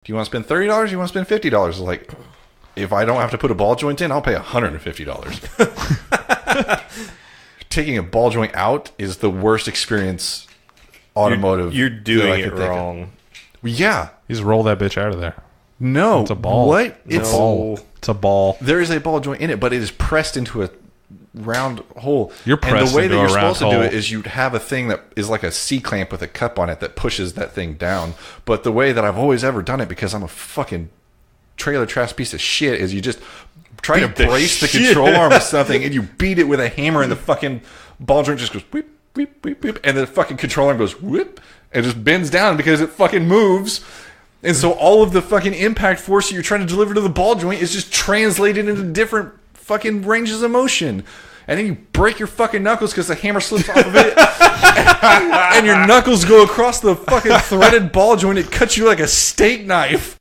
Do you want to spend $30? Do you want to spend $50? Like, if I don't have to put a ball joint in, I'll pay $150. Taking a ball joint out is the worst experience automotive. You're doing it wrong. Yeah. You just roll that bitch out of there. No. It's a ball. What? It's a ball. It's a ball. There is a ball joint in it, but it is pressed into a round hole. You're pressed and the way into that a you're round supposed to do hole. it is you'd have a thing that is like a C-clamp with a cup on it that pushes that thing down. But the way that I've always ever done it, because I'm a fucking trailer trash piece of shit, is you just try to brace the control arm with something and you beat it with a hammer and the fucking ball joint just goes whip, whip, whip, whip, and the fucking control arm goes whip and just bends down because it fucking moves. And so all of the fucking impact force that you're trying to deliver to the ball joint is just translated into different fucking ranges of motion. And then you break your fucking knuckles because the hammer slips off of it. And your knuckles go across the fucking threaded ball joint. It cuts you like a steak knife.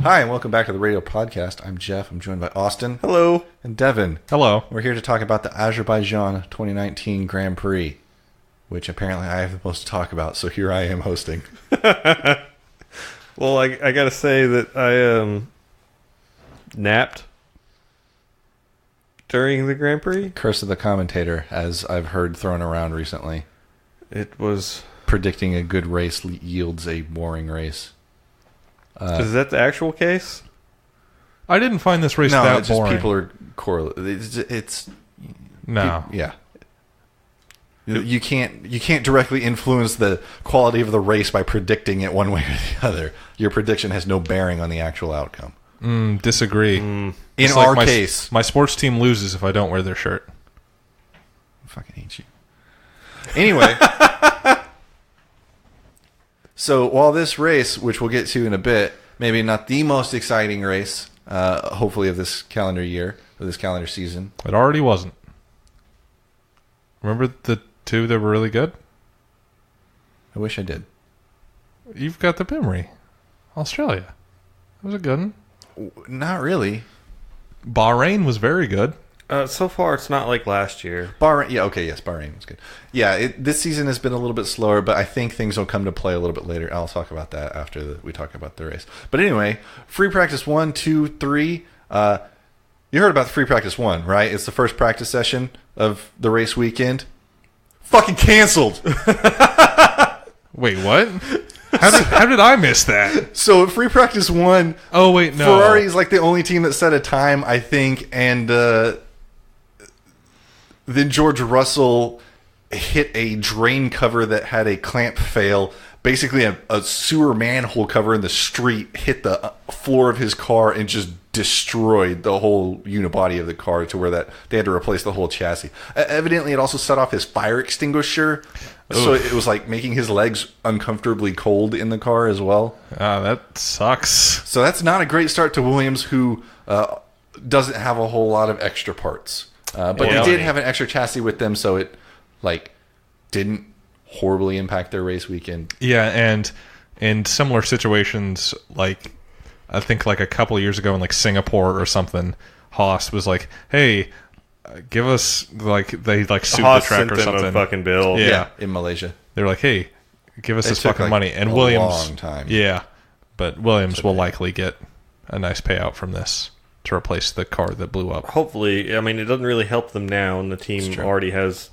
Hi, and welcome back to the radio podcast. I'm Jeff. I'm joined by Austin. Hello. And Devin. Hello. We're here to talk about the Azerbaijan 2019 Grand Prix, which apparently I have the most to talk about, so here I am hosting. Well, I gotta say that I napped during the Grand Prix. Curse of the commentator, as I've heard thrown around recently. It was... Predicting a good race yields a boring race. is that the actual case? I didn't find this race No, that it's just boring. people are correlated. It's No. yeah. You can't directly influence the quality of the race by predicting it one way or the other. Your prediction has no bearing on the actual outcome. Disagree. In It's our like case, my sports team loses if I don't wear their shirt. I fucking hate you. Anyway, so while this race, which we'll get to in a bit, maybe not the most exciting race, hopefully of this calendar year, of this calendar season. It already wasn't. Remember the two that were really good? I wish I did. You've got the memory. Australia. That was a good one. Not really. Bahrain was very good. So far, it's not like last year. Bahrain, yeah, okay, yes, Bahrain was good. Yeah, this season has been a little bit slower, but I think things will come to play a little bit later. I'll talk about that after we talk about the race. But anyway, free practice 1, 2, 3. You heard about the free practice 1, right? It's the first practice session of the race weekend. Fucking canceled. Wait, what? How did I miss that? So free practice 1. Oh wait, no. Ferrari is like the only team that set a time, I think, and then George Russell hit a drain cover that had a clamp fail. Basically, a sewer manhole cover in the street hit the floor of his car and just destroyed the whole unibody of the car to where that they had to replace the whole chassis. Evidently, it also set off his fire extinguisher. So it was like making his legs uncomfortably cold in the car as well. That sucks. So that's not a great start to Williams, who doesn't have a whole lot of extra parts. But they did have an extra chassis with them, so it didn't horribly impact their race weekend. Yeah, and in similar situations, like I think like a couple of years ago in like Singapore or something, Haas was like, "Hey, give us they sued the track or something." A fucking bill. Yeah, in Malaysia, they're like, "Hey, give us this took, fucking money." And a Williams, long time. yeah, but Williams will likely get a nice payout from this to replace the car that blew up. Hopefully, I mean, it doesn't really help them now, and the team already has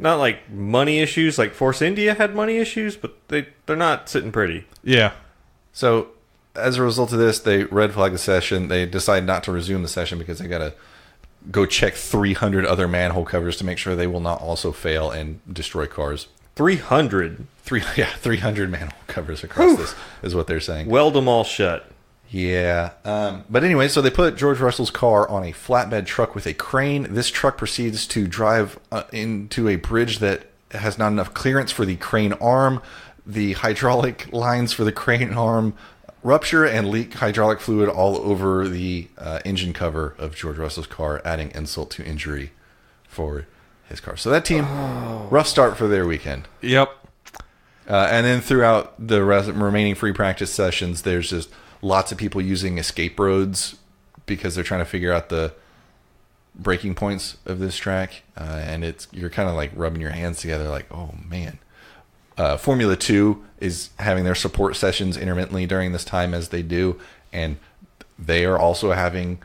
not like money issues. Like Force India had money issues, but they're not sitting pretty. Yeah. So as a result of this, they red flag the session. They decide not to resume the session because they got to go check 300 other manhole covers to make sure they will not also fail and destroy cars. 300 manhole covers across this is what they're saying. Weld them all shut. Yeah. But anyway, so they put George Russell's car on a flatbed truck with a crane. This truck proceeds to drive into a bridge that has not enough clearance for the crane arm. The hydraulic lines for the crane arm rupture and leak hydraulic fluid all over the engine cover of George Russell's car, adding insult to injury for his car. So that team, rough start for their weekend. Yep. And then throughout the remaining free practice sessions, there's just lots of people using escape roads because they're trying to figure out the breaking points of this track. And you're kind of like rubbing your hands together like, oh, man. Formula 2 is having their support sessions intermittently during this time as they do. And they are also having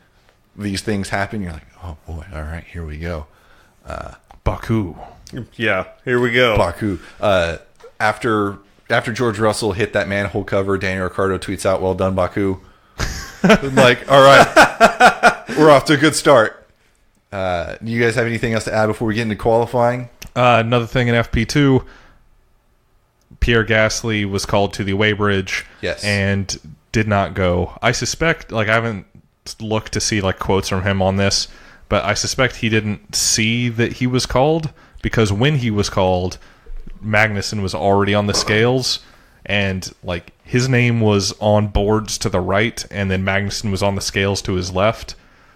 these things happen. You're like, oh, boy, all right, here we go. Baku. Yeah, here we go. Baku. After George Russell hit that manhole cover, Daniel Ricciardo tweets out, well done, Baku. I'm like, all right, we're off to a good start. Do you guys have anything else to add before we get into qualifying? Another thing in FP2, Pierre Gasly was called to the weighbridge and did not go. I suspect, I haven't looked to see quotes from him on this, but I suspect he didn't see that he was called, because when he was called, Magnussen was already on the scales, and his name was on boards to the right, and then Magnussen was on the scales to his left.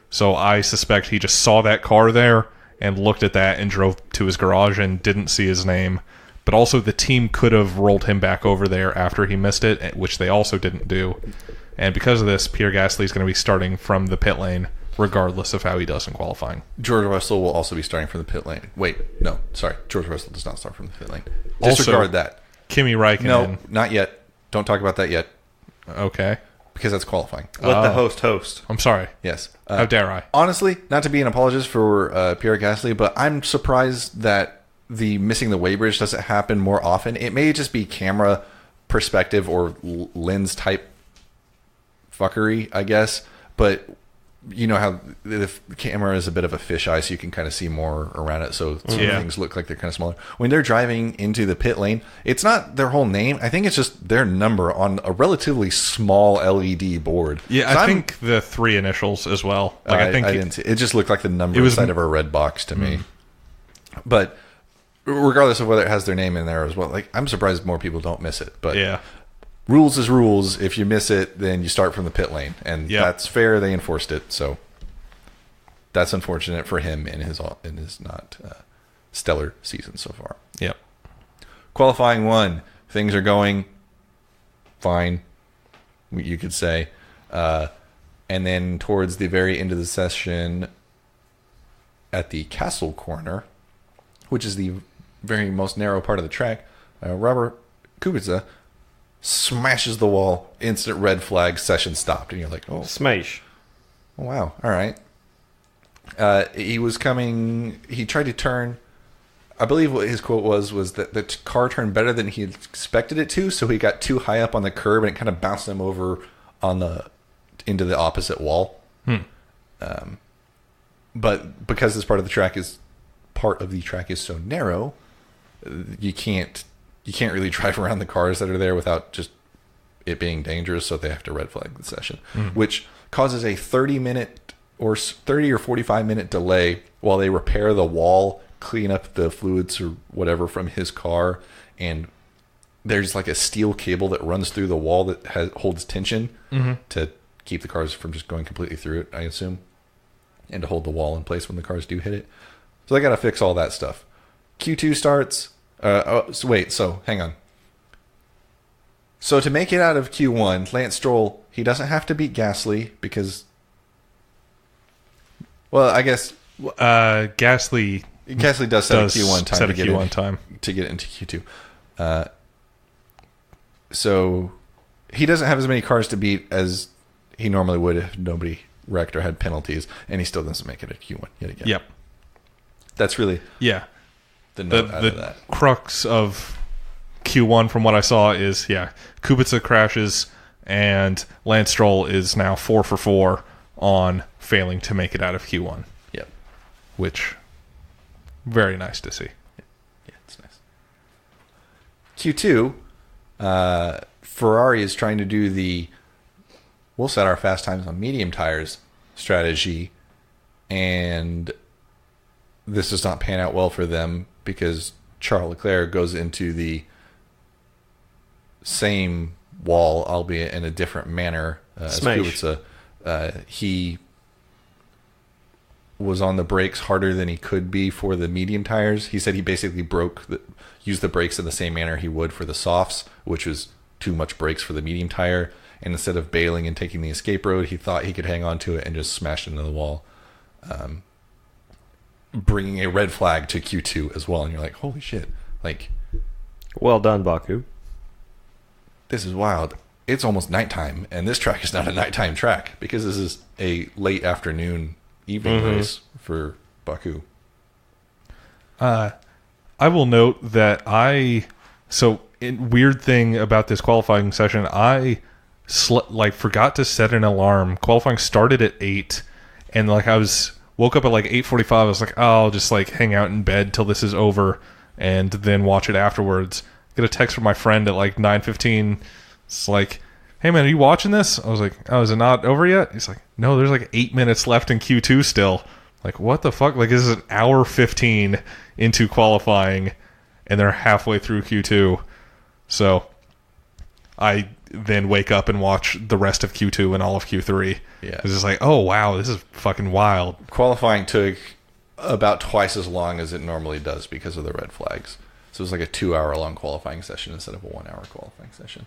So I suspect he just saw that car there and looked at that and drove to his garage and didn't see his name. But also the team could have rolled him back over there after he missed it, which they also didn't do. And because of this, Pierre Gasly is going to be starting from the pit lane, regardless of how he does in qualifying. George Russell will also be starting from the pit lane. Wait, no, sorry. George Russell does not start from the pit lane. Disregard that. Kimi Räikkönen. No, not yet. Don't talk about that yet. Okay. Because that's qualifying. Let the host. I'm sorry. Yes. How dare I? Honestly, not to be an apologist for Pierre Gasly, but I'm surprised that the missing the weighbridge doesn't happen more often. It may just be camera perspective or lens type fuckery, I guess. But you know how the camera is a bit of a fisheye, so you can kind of see more around it, so things look like they're kind of smaller. When they're driving into the pit lane, it's not their whole name. I think it's just their number on a relatively small LED board. Yeah, so I think the 3 initials as well. I think I didn't see it. Just looked like the number inside of a red box to me. But regardless of whether it has their name in there as well, I'm surprised more people don't miss it. But yeah. Rules is rules. If you miss it, then you start from the pit lane. And that's fair. They enforced it. So that's unfortunate for him in his not stellar season so far. Yep. Qualifying 1. Things are going fine, you could say. And then towards the very end of the session at the Castle Corner, which is the very most narrow part of the track, Robert Kubica smashes the wall, instant red flag, session stopped. And you're like, oh. Smash. Oh, wow. All right. He was coming, he tried to turn, I believe what his quote was that the car turned better than he expected it to, so he got too high up on the curb and it kind of bounced him over into the opposite wall. But because this part of the track is so narrow, you can't really drive around the cars that are there without just it being dangerous, so they have to red flag the session, which causes a 30 or 45 minute delay while they repair the wall, clean up the fluids or whatever from his car, and there's a steel cable that runs through the wall that holds tension to keep the cars from just going completely through it, I assume, and to hold the wall in place when the cars do hit it. So they got to fix all that stuff. Q2 starts. So hang on. So to make it out of Q1, Lance Stroll, he doesn't have to beat Gasly because, well, I guess Gasly does set a Q1 time to get into Q2. So he doesn't have as many cars to beat as he normally would if nobody wrecked or had penalties, and he still doesn't make it a Q1 yet again. Yep. That's really the note out of that. Crux of Q1 from what I saw is, Kubica crashes, and Lance Stroll is now 4 for 4 on failing to make it out of Q1. Yep. Which, very nice to see. Yeah, it's nice. Q2, Ferrari is trying to do we'll set our fast times on medium tires strategy, and this does not pan out well for them because Charles Leclerc goes into the same wall, albeit in a different manner. Kubica, he was on the brakes harder than he could be for the medium tires. He said he basically used the brakes in the same manner he would for the softs, which was too much brakes for the medium tire. And instead of bailing and taking the escape road, he thought he could hang on to it and just smash into the wall, bringing a red flag to Q2 as well. And you're like, holy shit. Like, well done, Baku. This is wild. It's almost nighttime, and this track is not a nighttime track because this is a late afternoon evening race for Baku. I will note that weird thing about this qualifying session, I forgot to set an alarm. Qualifying started at 8, and like woke up at like 8:45. I was like, oh, I'll just like hang out in bed till this is over and then watch it afterwards. Get a text from my friend at like 9:15. It's like, hey man, are you watching this? I was like, oh, is it not over yet? He's like, no, there's like 8 minutes left in Q2 still. Like, what the fuck? Like, this is an hour 15 into qualifying, and they're halfway through Q2. So I then wake up and watch the rest of Q2 and all of Q3. Yeah. It's just like, oh wow, this is fucking wild. Qualifying took about twice as long as it normally does because of the red flags. So it was like a 2-hour-long qualifying session instead of a 1-hour qualifying session.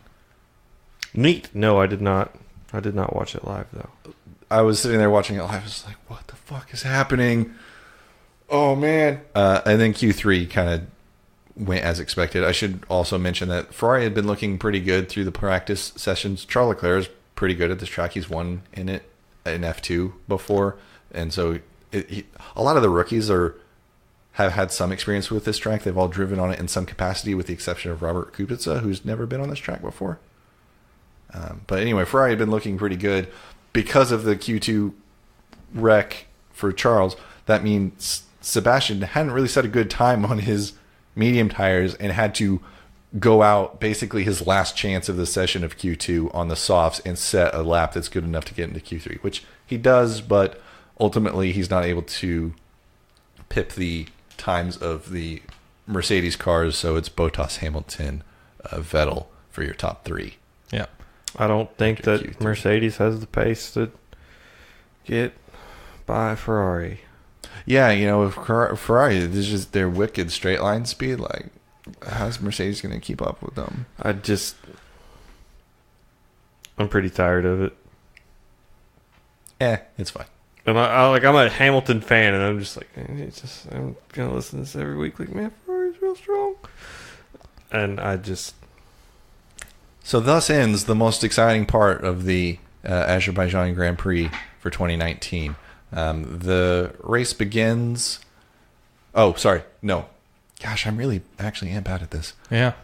Neat. No, I did not. I did not watch it live, though. I was sitting there watching it live. I was like, what the fuck is happening? Oh, man. And then Q3 kind of went as expected. I should also mention that Ferrari had been looking pretty good through the practice sessions. Charles Leclerc is pretty good at this track. He's won in it in F2 before. And so a lot of the rookies have had some experience with this track. They've all driven on it in some capacity, with the exception of Robert Kubica, who's never been on this track before. But anyway, Ferrari had been looking pretty good because of the Q2 wreck for Charles. That means Sebastian hadn't really set a good time on his medium tires and had to go out basically his last chance of the session of Q2 on the softs and set a lap that's good enough to get into Q3, which he does, but ultimately he's not able to pip the times of the Mercedes cars, so it's Bottas, Hamilton, Vettel for your top 3. Yeah. I don't think that Q3. Mercedes has the pace to get by Ferrari. Yeah, if Ferrari, this is just their wicked straight line speed. Like, how's Mercedes going to keep up with them? I'm pretty tired of it. It's fine. And I'm a Hamilton fan, and I'm just like, I'm gonna listen to this every week. Like, man, Ferrari's real strong, and So thus ends the most exciting part of the Azerbaijan Grand Prix for 2019. The race begins. Oh, sorry, no. Gosh, I'm really actually am bad at this. Yeah.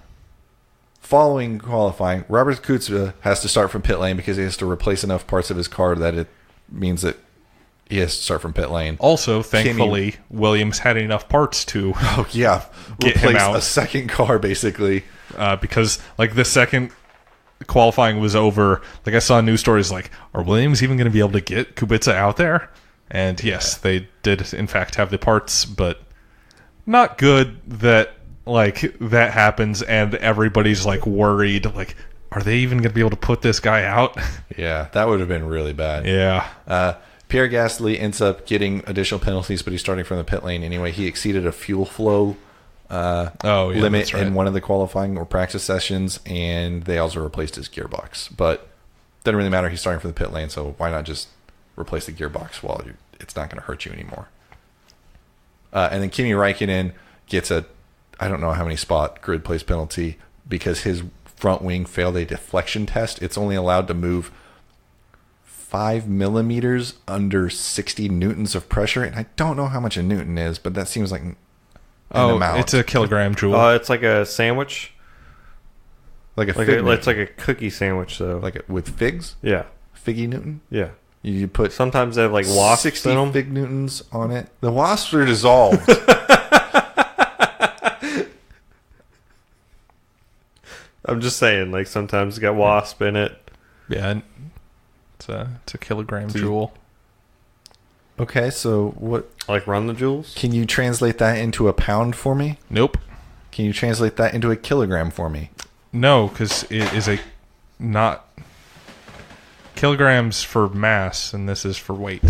Following qualifying, Robert Kubica has to start from pit lane because he has to replace enough parts of his car that it means that he has to start from pit lane. Also, thankfully, Williams had enough parts to get him out. A second car, basically. Because, like, the second qualifying was over, like, I saw news stories like, are Williams even going to be able to get Kubica out there? And yes, they did, in fact, have the parts, but not good that, like, that happens and everybody's, like, worried, like, are they even going to be able to put this guy out? Yeah, that would have been really bad. Yeah. Pierre Gasly ends up getting additional penalties, but he's starting from the pit lane anyway. He exceeded a fuel flow limit in one of the qualifying or practice sessions, and they also replaced his gearbox. But doesn't really matter. He's starting from the pit lane, so why not just replace the gearbox while it's not going to hurt you anymore. And then Kimi Räikkönen gets I don't know how many spot grid place penalty because his front wing failed a deflection test. It's only allowed to move 5 millimeters under 60 newtons of pressure, and I don't know how much a newton is, but that seems like an amount. It's a kilogram joule. It's like a sandwich. It's like a cookie sandwich, though. Like with figs? Yeah. Figgy newton? Yeah. You put sometimes they have like wasps 60 in them. Fig newtons on it. The wasps are dissolved. I'm just saying, like, sometimes you got wasp in it. Yeah. It's a kilogram joule. Okay, so what? Like run the joules? Can you translate that into a pound for me? Nope. Can you translate that into a kilogram for me? No, because it is a not kilograms for mass, and this is for weight.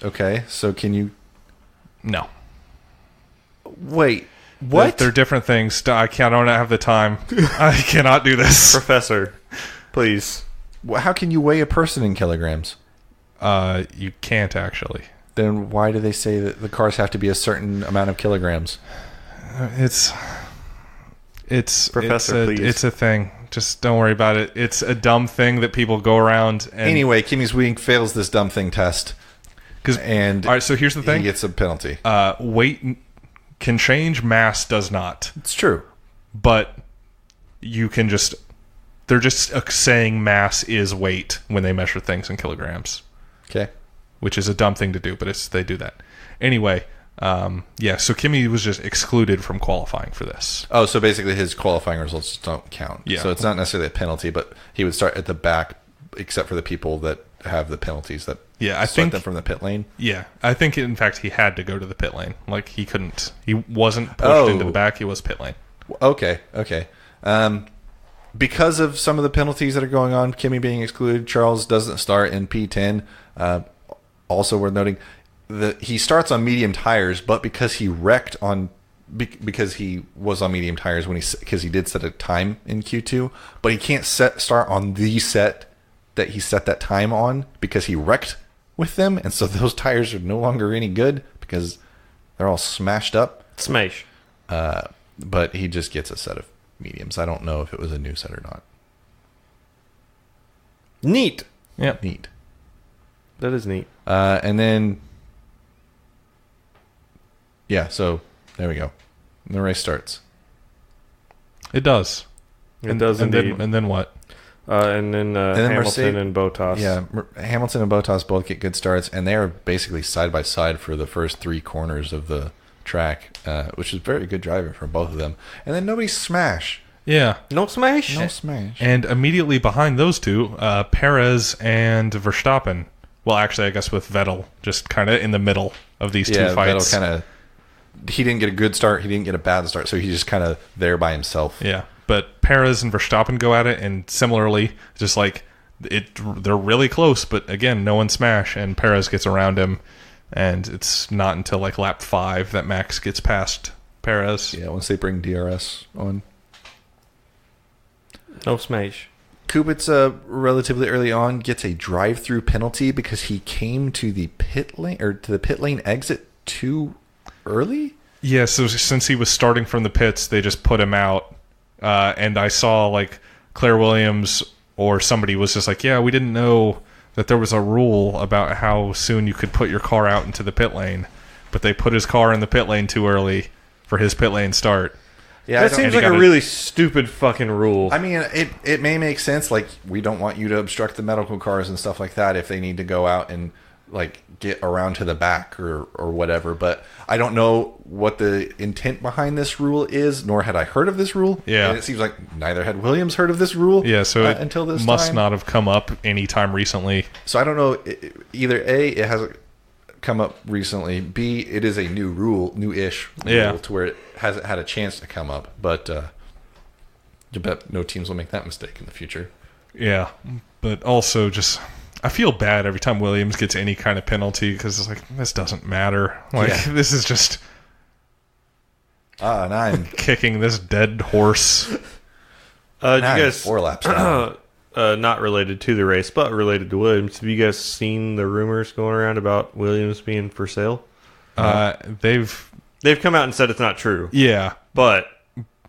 Okay, so can you... No. Wait, what? They're different things. I don't have the time. I cannot do this. Professor, please. How can you weigh a person in kilograms? You can't, actually. Then why do they say that the cars have to be a certain amount of kilograms? It's Professor, please. It's a thing. Just don't worry about it. It's a dumb thing that people go around. And anyway, Kimmy's Wing fails this dumb thing test. All right, so here's the thing. He gets a penalty. Weight can change. Mass does not. It's true. But you can just... They're just saying mass is weight when they measure things in kilograms. Okay. Which is a dumb thing to do, but they do that. Anyway, so Kimmy was just excluded from qualifying for this. Oh, so basically his qualifying results don't count. Yeah. So it's not necessarily a penalty, but he would start at the back, except for the people that have the penalties that start them from the pit lane. Yeah, I think, in fact, he had to go to the pit lane. Like, he wasn't pushed into the back, he was pit lane. Okay. Because of some of the penalties that are going on, Kimmy being excluded, Charles doesn't start in P10. Also worth noting that he starts on medium tires, but because he wrecked because he was on medium tires because he did set a time in Q2, but he can't start on the set that he set that time on because he wrecked with them, and so those tires are no longer any good because they're all smashed up. Smash. But he just gets a set of mediums. I don't know if it was a new set or not. Neat. Yeah. Neat. That is neat. And then, so there we go. The race starts. It does. It does indeed. And then what? And then Hamilton and Bottas. Yeah, Hamilton and Bottas both get good starts, and they are basically side by side for the first 3 corners of the track, which is very good driving from both of them. And then nobody smash. Yeah. No smash? No smash. And immediately behind those two, Perez and Verstappen. Well, actually, I guess with Vettel just kind of in the middle of these two fights. Vettel he didn't get a good start, he didn't get a bad start, so he's just kind of there by himself. Yeah, but Perez and Verstappen go at it, and similarly, just like they're really close, but again, no one smash, and Perez gets around him, and it's not until like lap 5 that Max gets past Perez. Yeah, once they bring DRS on. No smash. Kubica relatively early on gets a drive-through penalty because he came to the pit lane exit too early. Yeah, so since he was starting from the pits, they just put him out. And I saw like Claire Williams or somebody was just like, yeah, we didn't know that there was a rule about how soon you could put your car out into the pit lane, but they put his car in the pit lane too early for his pit lane start. Yeah, that seems like a really stupid fucking rule. I mean, it may make sense. Like, we don't want you to obstruct the medical cars and stuff like that if they need to go out and like get around to the back or whatever. But I don't know what the intent behind this rule is, nor had I heard of this rule. Yeah, and it seems like neither had Williams heard of this rule. Yeah, so it until this must time. not have come up any time recently. So I don't know. Either A, it hasn't come up recently. B, it is a new rule, new-ish rule, to where it hasn't had a chance to come up. But you bet no teams will make that mistake in the future. Yeah, but also just I feel bad every time Williams gets any kind of penalty because it's like, this doesn't matter. Like, this is just and I'm kicking this dead horse. Did you guys 4 laps now. Not related to the race, but related to Williams. Have you guys seen the rumors going around about Williams being for sale? They've come out and said it's not true. Yeah, but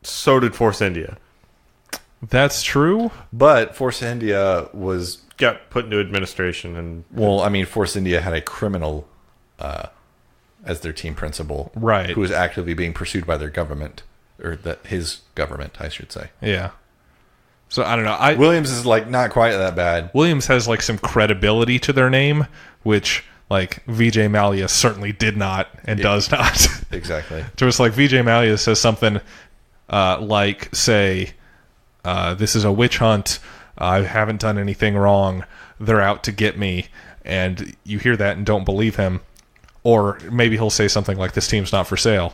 so did Force India. That's true. But Force India got put into administration, and Force India had a criminal as their team principal, right? Who was actively being pursued by their government, or his government, I should say. Yeah. So I don't know. Williams is like not quite that bad. Williams has like some credibility to their name, which like Vijay Mallya certainly did not and does not. Exactly. So it's like Vijay Mallya says something like, say, this is a witch hunt. I haven't done anything wrong. They're out to get me. And you hear that and don't believe him. Or maybe he'll say something like, this team's not for sale.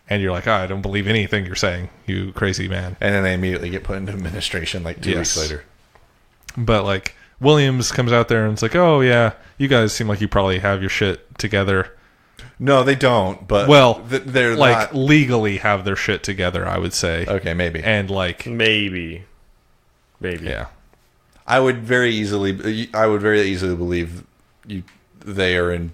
and you're like, I don't believe anything you're saying, you crazy man. And then they immediately get put into administration like 2 weeks later. But like Williams comes out there and it's like, oh yeah, you guys seem like you probably have your shit together. No, they don't. But they're like not... legally have their shit together, I would say. Okay, maybe. And like maybe, yeah. I would very easily believe they are in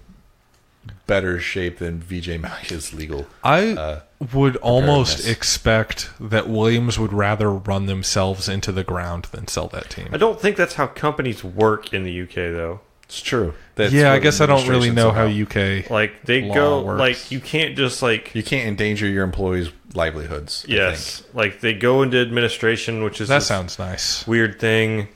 better shape than Vijay Mallya's legal. I would almost expect that Williams would rather run themselves into the ground than sell that team. I don't think that's how companies work in the UK, though. It's true. I guess I don't really know how UK like they go works. Like you can't just like you can't endanger your employees' livelihoods. Yes, like they go into administration, which is that sounds nice. Weird thing,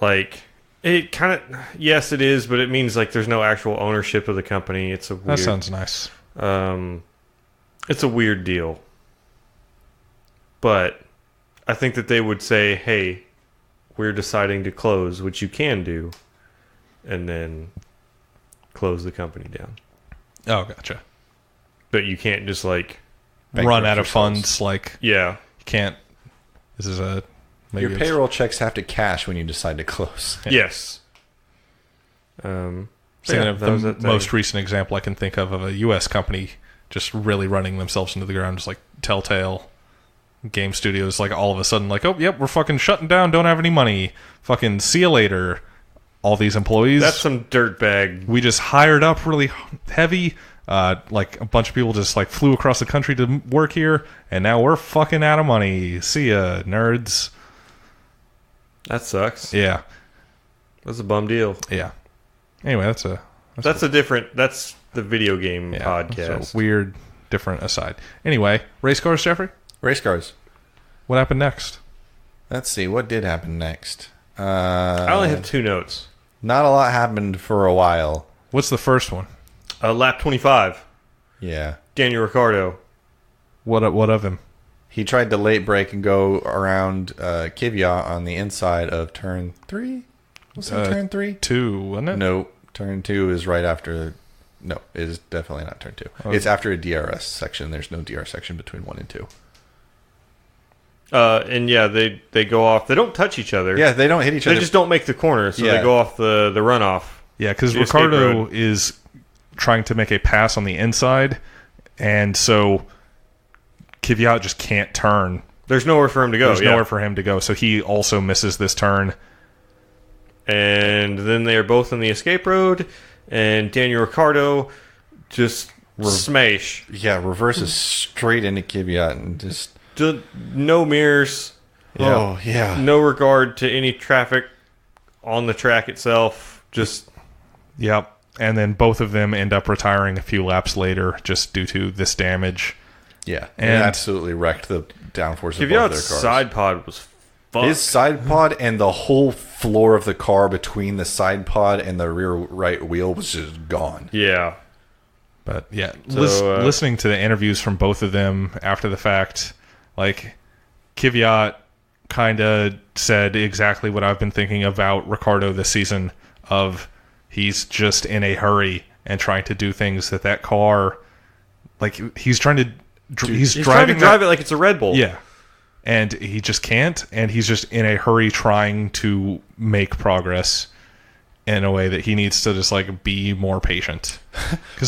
like. It kind of, yes, it is, but it means like there's no actual ownership of the company. It's a weird, that sounds nice. It's a weird deal, but I think that they would say, "Hey, we're deciding to close," which you can do, and then close the company down. Oh, gotcha. But you can't just like run out of funds. Like you can't. This is a. Maybe your payroll checks have to cash when you decide to close. Yes. The most recent example I can think of a U.S. company just really running themselves into the ground, just like Telltale Game Studios, like all of a sudden, like, oh, yep, we're fucking shutting down, don't have any money. Fucking see you later. All these employees. That's some dirtbag. We just hired up really heavy. Like a bunch of people just like flew across the country to work here, and now we're fucking out of money. See ya, nerds. That sucks. Yeah. That's a bum deal. Yeah. Anyway, that's the video game podcast. So weird, different aside. Anyway, race cars, Jeffrey? Race cars. What happened next? Let's see. What did happen next? I only have 2 notes. Not a lot happened for a while. What's the first one? Lap 25. Yeah. Daniel Ricciardo. What of him? He tried to late brake and go around Kvyat on the inside of turn 3. Was it turn 3? 2, wasn't it? No, turn 2 is right after. No, it is definitely not turn 2. Oh. It's after a DRS section. There's no DRS section between 1 and 2. And yeah, they go off. They don't touch each other. Yeah, they don't hit each other. They just don't make the corner, so they go off the runoff. Yeah, because Ricciardo is trying to make a pass on the inside, and so Kvyat just can't turn. There's nowhere for him to go. There's nowhere for him to go, so he also misses this turn. And then they are both on the escape road, and Daniel Ricciardo just smash. Yeah, reverses straight into Kvyat and just... No mirrors. Yeah. Oh, yeah. No regard to any traffic on the track itself. Just... Yep. And then both of them end up retiring a few laps later just due to this damage. Yeah. And it absolutely wrecked the downforce of both their cars. Side pod was fucked. His side pod and the whole floor of the car between the side pod and the rear right wheel was just gone. Yeah. But yeah, listening to the interviews from both of them after the fact, like Kvyat kind of said exactly what I've been thinking about Ricciardo this season of he's just in a hurry and trying to do things that car, like he's trying to he's trying to drive it like it's a Red Bull. Yeah. And he just can't, and he's just in a hurry trying to make progress in a way that he needs to just like be more patient.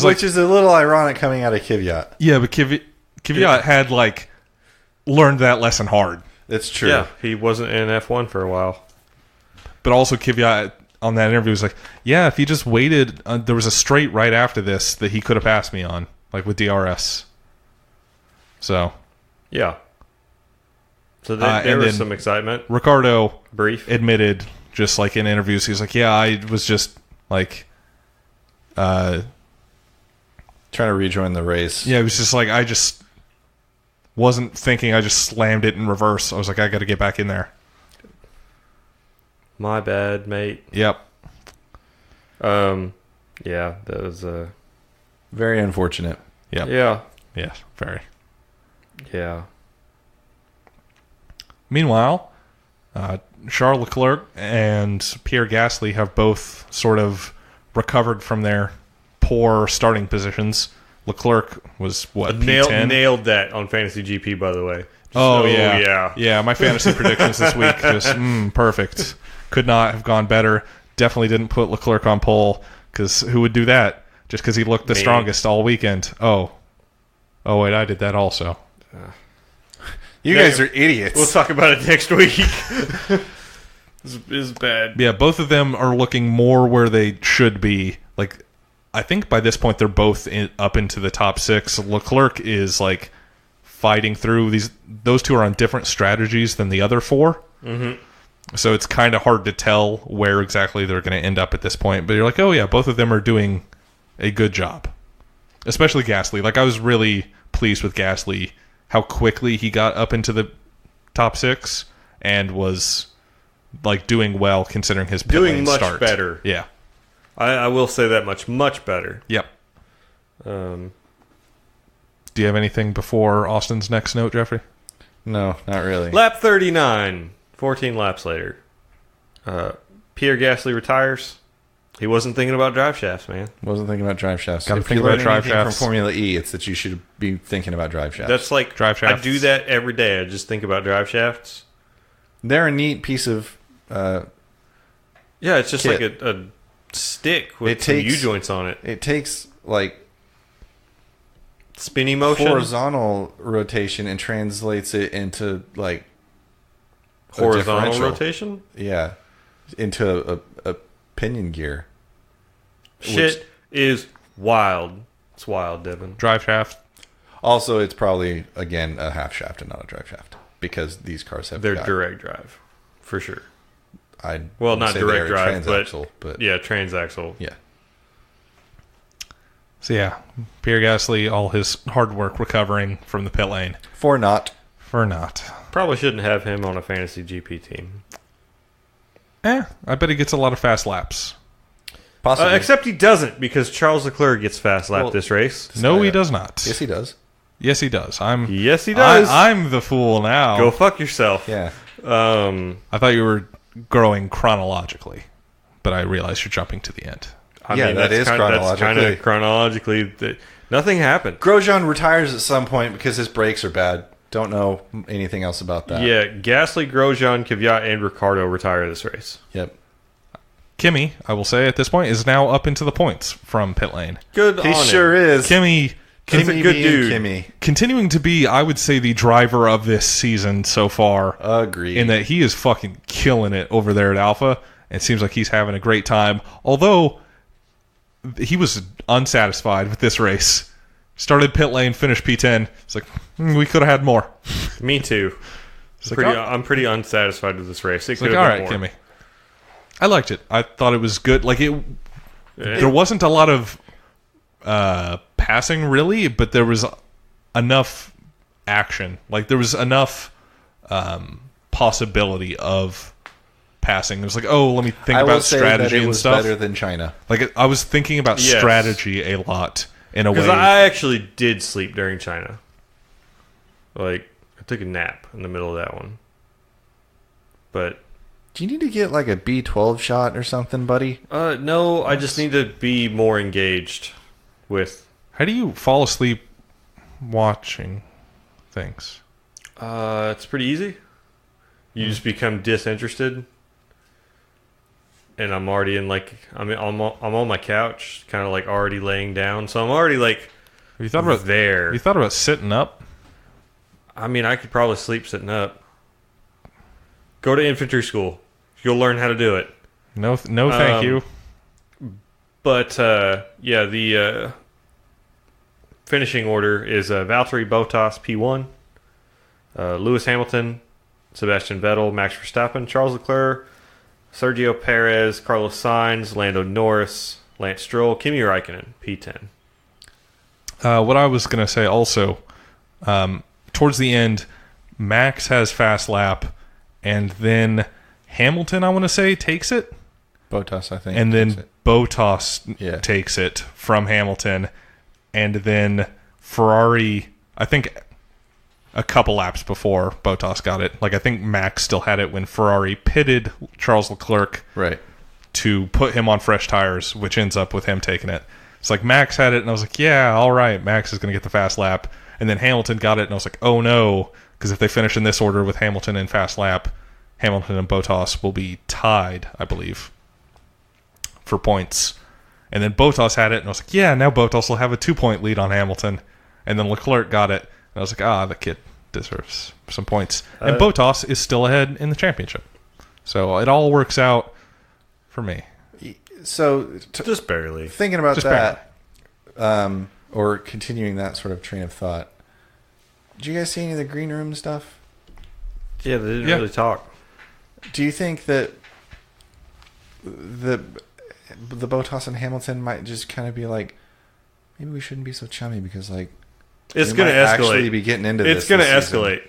Which is a little ironic coming out of Kvyat. Yeah, but Kvyat had like learned that lesson hard. It's true. Yeah, he wasn't in F1 for a while. But also Kvyat on that interview was like, yeah, if he just waited, there was a straight right after this that he could have passed me on, like with DRS. So, yeah. So there was some excitement. Ricciardo admitted, just like in interviews, he's like, yeah, I was just like trying to rejoin the race. Yeah, it was just like I just wasn't thinking. I just slammed it in reverse. I was like, I got to get back in there. My bad, mate. Yep. Yeah, that was very unfortunate. Yep. Yeah. Yeah, very. Yeah. Meanwhile, Charles Leclerc and Pierre Gasly have both sort of recovered from their poor starting positions. Leclerc was what, P10? Nailed that on Fantasy GP, by the way. Yeah. My fantasy predictions this week just perfect. Could not have gone better. Definitely didn't put Leclerc on pole because who would do that? Just because he looked the strongest all weekend. Oh wait, I did that also. You guys are idiots. We'll talk about it next week. This is bad. Yeah, both of them are looking more where they should be. Like, I think by this point they're both up into the top 6. Leclerc is like fighting through these. Those two are on different strategies than the other 4. Mm-hmm. So it's kind of hard to tell where exactly they're going to end up at this point. But you're like, oh yeah, both of them are doing a good job. Especially Gasly. Like, I was really pleased with Gasly, how quickly he got up into the top 6 and was like doing well considering his pit lane much start. Better. Yeah, I will say that much better. Yep. Um, Do you have anything before Austin's next note, Jeffrey? No, not really. Lap 39, 14 laps later. Pierre Gasly retires. He wasn't thinking about drive shafts, man. Wasn't thinking about drive shafts. Gotta If think you about learn drive anything shafts. from Formula E, it's that you should be thinking about drive shafts. That's like Drive shafts. I do that every day. I just think about drive shafts. They're a neat piece of. Yeah, it's just kit. like a stick with some U-joints on it. It takes like Spinny motion. horizontal rotation and translates it into like a Horizontal differential. rotation? Yeah, into a pinion gear. Shit is wild. It's wild, Devin. Drive shaft. Also, it's probably again a half shaft and not a drive shaft because these cars have They're direct drive, for sure. Well, not direct drive, but yeah, transaxle. yeah. So yeah, Pierre Gasly, all his hard work recovering from the pit lane. For not. Probably shouldn't have him on a fantasy GP team. I bet he gets a lot of fast laps. Possibly. Except he doesn't, because Charles Leclerc gets fast lap this race. No, he does not. Yes, he does. Yes, he does. Yes, he does. I'm the fool now. Go fuck yourself. Yeah. I thought you were growing chronologically, but I realized you're jumping to the end. That is chronologically. That's kind of chronologically. Nothing happened. Grosjean retires at some point because his brakes are bad. Don't know anything else about that. Yeah, Gasly, Grosjean, Kvyat, and Ricciardo retire this race. Yep. Kimi, I will say at this point, is now up into the points from pit lane. Good He on sure him. is. Kimi He's a good dude. Kimi. continuing to be, I would say, the driver of this season so far. Agreed. In that he is fucking killing it over there at Alpha. It seems like he's having a great time. Although, he was unsatisfied with this race. Started pit lane, finished P10. It's like, we could have had more. Me too. I'm pretty unsatisfied with this race. It could Like, have all been right, more. Kimi. I liked it. I thought it was good. Like, there wasn't a lot of passing, really, but there was enough action. Like, there was enough possibility of passing. It was like, oh, let me think about strategy and stuff. Better than China. Like, I was thinking about strategy a lot in a way. Because I actually did sleep during China. Like, I took a nap in the middle of that one. But Do you need to get like a B12 shot or something, buddy? no, I just need to be more engaged with. How do you fall asleep watching things? It's pretty easy. You just become disinterested, and I'm already in I'm on my couch, kind of like already laying down. So I'm already like Have you thought about there. Have you thought about sitting up? I mean, I could probably sleep sitting up. Go to infantry school. You'll learn how to do it. No, thank you. But yeah, the finishing order is Valtteri Bottas P1, Lewis Hamilton, Sebastian Vettel, Max Verstappen, Charles Leclerc, Sergio Perez, Carlos Sainz, Lando Norris, Lance Stroll, Kimi Räikkönen P10. What I was going to say also, towards the end, Max has fast lap, and then Hamilton, I want to say, takes it. Bottas, I think. And then Bottas takes it from Hamilton. And then Ferrari, I think a couple laps before Bottas got it. Like, I think Max still had it when Ferrari pitted Charles Leclerc right to put him on fresh tires, which ends up with him taking it. It's like Max had it, and I was like, yeah, all right, Max is going to get the fast lap. And then Hamilton got it, and I was like, oh no, because if they finish in this order with Hamilton and fast lap, Hamilton and Bottas will be tied, I believe, for points. And then Bottas had it, and I was like, yeah, now Bottas will have a 2-point lead on Hamilton. And then Leclerc got it, and I was like, the kid deserves some points. And Bottas is still ahead in the championship. So it all works out for me. So just barely. Thinking about just that, or continuing that sort of train of thought, did you guys see any of the green room stuff? Yeah, they didn't really talk. Do you think that the Bottas and Hamilton might just kind of be like, maybe we shouldn't be so chummy because like it's going to escalate. Actually, be getting into this. It's going to escalate.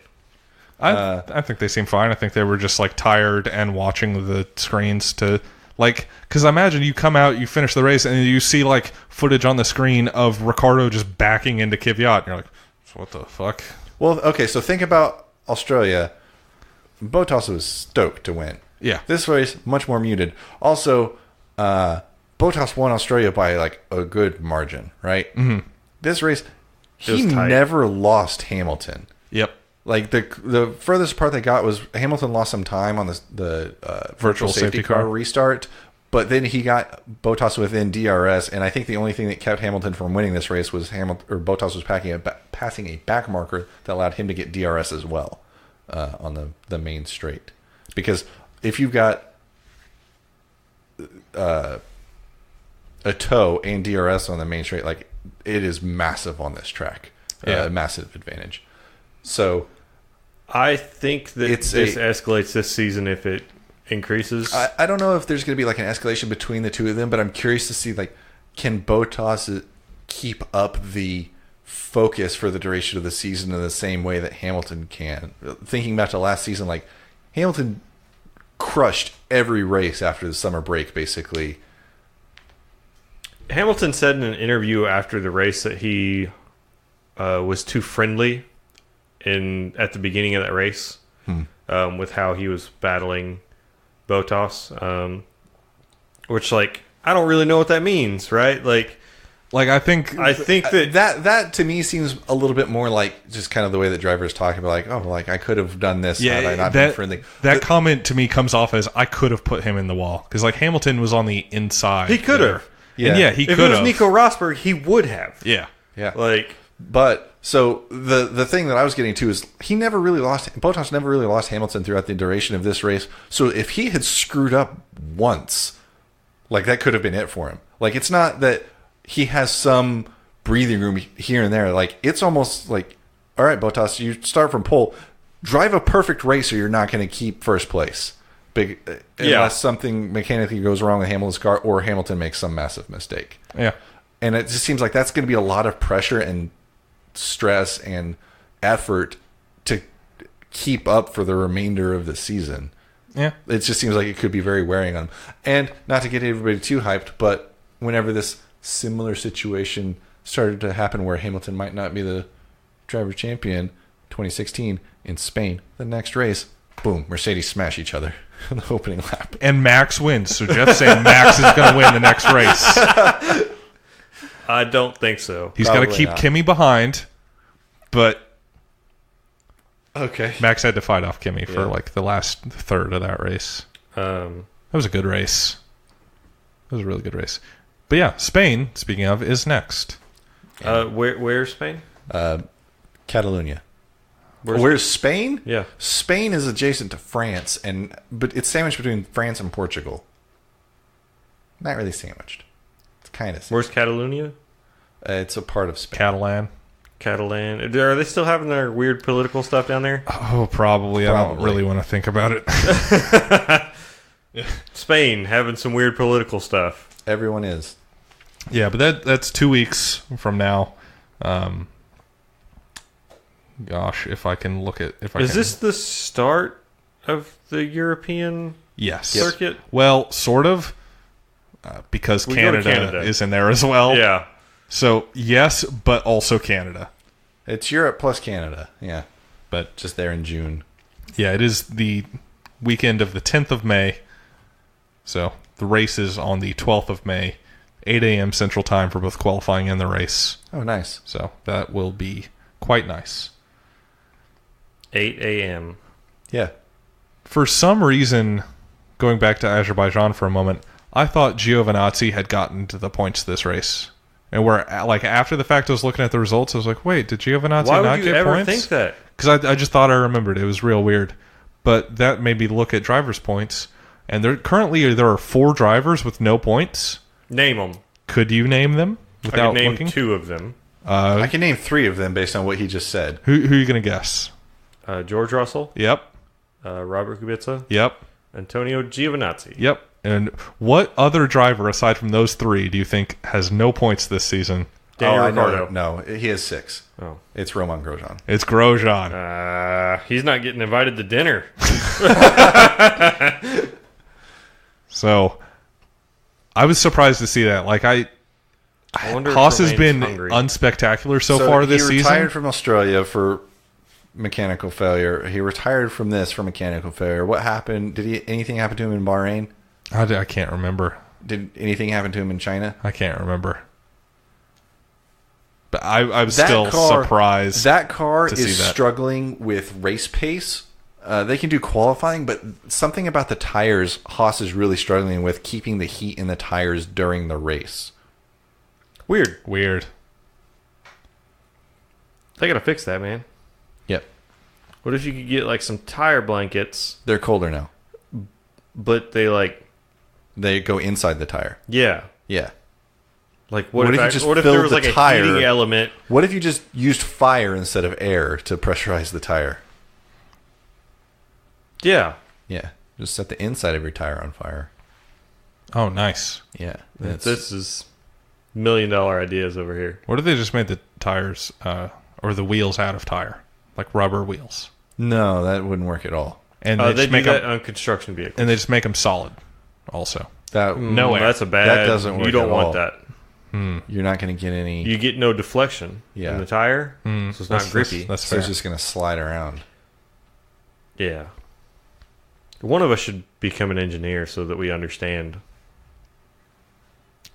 I think they seem fine. I think they were just like tired and watching the screens to like, because I imagine you come out, you finish the race, and you see like footage on the screen of Ricciardo just backing into Kvyat, and you're like, what the fuck? Well, okay, so think about Australia. Bottas was stoked to win. Yeah. This race, much more muted. Also, Bottas won Australia by like a good margin, right? Mm-hmm. This race, he never lost Hamilton. Yep. Like the furthest part they got was Hamilton lost some time on the virtual safety car restart, but then he got Bottas within DRS, and I think the only thing that kept Hamilton from winning this race was Bottas was passing a back marker that allowed him to get DRS as well on the main straight. Because if you've got a toe and DRS on the main straight, like it is massive on this track, massive advantage. So I think that this escalates this season if it increases. I don't know if there's going to be like an escalation between the two of them, but I'm curious to see like, can Bottas keep up the focus for the duration of the season in the same way that Hamilton can? Thinking back to last season, like Hamilton crushed every race after the summer break, basically. Hamilton said in an interview after the race that he was too friendly at the beginning of that race with how he was battling Bottas, which like I don't really know what that means, right? Like I think that to me seems a little bit more like just kind of the way that drivers talk about like, oh, like I could have done this had I not been friendly. That comment to me comes off as I could have put him in the wall because like Hamilton was on the inside. He could have. Yeah, he could have. If it was Nico Rosberg, he would have. Yeah. Like, but so the thing that I was getting to is Bottas never really lost Hamilton throughout the duration of this race. So if he had screwed up once, like that could have been it for him. Like it's not that he has some breathing room here and there. Like it's almost like, all right, Bottas, you start from pole, drive a perfect race, or you're not going to keep first place. Unless something mechanically goes wrong with Hamilton's car, or Hamilton makes some massive mistake. Yeah, and it just seems like that's going to be a lot of pressure and stress and effort to keep up for the remainder of the season. Yeah, it just seems like it could be very wearing on him. And not to get everybody too hyped, but whenever this similar situation started to happen where Hamilton might not be the driver champion 2016 in Spain, the next race, boom, Mercedes smash each other in the opening lap. And Max wins. So Jeff's saying Max is going to win the next race. I don't think so. He's got to keep Kimi behind, but okay. Max had to fight off Kimi for like the last third of that race. That was a good race. It was a really good race. But yeah, Spain, speaking of, is next. Where's Spain? Catalonia. Where's Spain? Yeah. Spain is adjacent to France, but it's sandwiched between France and Portugal. Not really sandwiched. It's kind of sandwiched. Where's Catalonia? It's a part of Spain. Catalan. Are they still having their weird political stuff down there? Oh, probably. I don't really want to think about it. Spain having some weird political stuff. Everyone is. Yeah, but that's 2 weeks from now. Gosh, if I can look at... Is this the start of the European circuit? Well, sort of. Because Canada is in there as well. Yeah. So, yes, but also Canada. It's Europe plus Canada, yeah. But just there in June. Yeah, it is the weekend of the 10th of May. So, the race is on the 12th of May. 8 a.m. Central Time for both qualifying and the race. Oh, nice. So that will be quite nice. 8 a.m. Yeah. For some reason, going back to Azerbaijan for a moment, I thought Giovinazzi had gotten to the points this race. And where, like, after the fact, I was looking at the results, I was like, wait, did Giovinazzi Why not would you get ever points? think that? Because I just thought I remembered. It was real weird. But that made me look at drivers' points. And there are 4 drivers with no points. Name them. Could you name them I without can name looking? 2 of them. I can name 3 of them based on what he just said. Who are you going to guess? George Russell, Yep. Robert Kubica, Yep. Antonio Giovinazzi. Yep. And what other driver, aside from those 3, do you think has no points this season? Daniel I know. Ricciardo. No, he has 6. Oh. It's Roman Grosjean. It's Grosjean. He's not getting invited to dinner. So, I was surprised to see that. Like, I wonder Haas if has been Romain's hungry. unspectacular so far this He season. retired from Australia for mechanical failure. He retired from this for mechanical failure. What happened? Anything happen to him in Bahrain? I can't remember. Did anything happen to him in China? I can't remember. But I was still surprised. That car to see is that. struggling with race pace. They can do qualifying, but something about the tires, Haas is really struggling with keeping the heat in the tires during the race. Weird. They gotta fix that, man. Yep. What if you could get like some tire blankets, They're colder now. but They go inside the tire. yeah. Yeah. Like what What if if you just what if there filled was the like a tire- heating element? What if you just used fire instead of air to pressurize the tire? Yeah. Yeah. Just set the inside of your tire on fire. Oh, nice. Yeah. This is $1 million ideas over here. What if they just made the tires or the wheels out of tire, like rubber wheels, No, that wouldn't work at all. and They just do make that them, on construction vehicles. and they just make them solid. Also, That No air. That's a bad. That doesn't work You don't at want all. that. You're not going to get any. You get no deflection Yeah. in the tire, so it's not grippy. That's So fair. it's just going to slide around. Yeah. One of us should become an engineer so that we understand.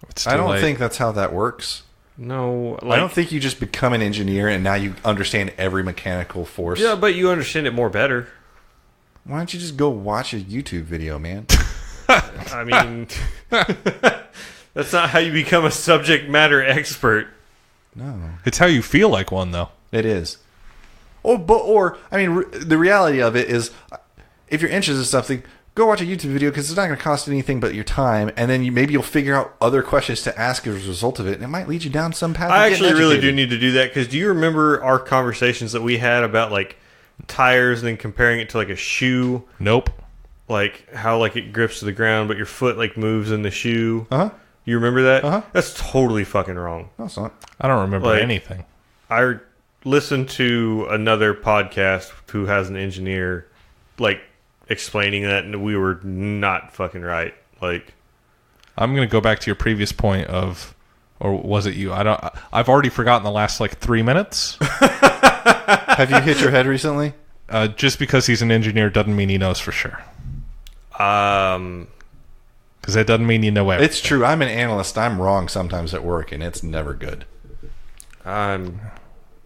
It's I too don't late. think that's how that works. No, I don't think you just become an engineer and now you understand every mechanical force. Yeah, but you understand it more better. Why don't you just go watch a YouTube video, man? I mean, that's not how you become a subject matter expert. No, it's how you feel like one, though. it is. The reality of it is, if you're interested in something, go watch a YouTube video because it's not going to cost anything but your time, and then maybe you'll figure out other questions to ask as a result of it, and it might lead you down some path. I of getting actually really do educated. need to do that because do you remember our conversations that we had about like tires and then comparing it to like a shoe, Nope. like how like it grips to the ground, but your foot like moves in the shoe. Uh huh. You remember that? Uh-huh. That's totally fucking wrong. No, it's not. I don't remember Like- anything. I listened to another podcast who has an engineer like explaining that, and we were not fucking right. Like, I'm going to go back to your previous point of, or was it you? I've already forgotten the last like 3 minutes. Have you hit your head recently? Just because he's an engineer doesn't mean he knows for sure. Because that doesn't mean you know everything. It's true. I'm an analyst. I'm wrong sometimes at work, and it's never good. I'm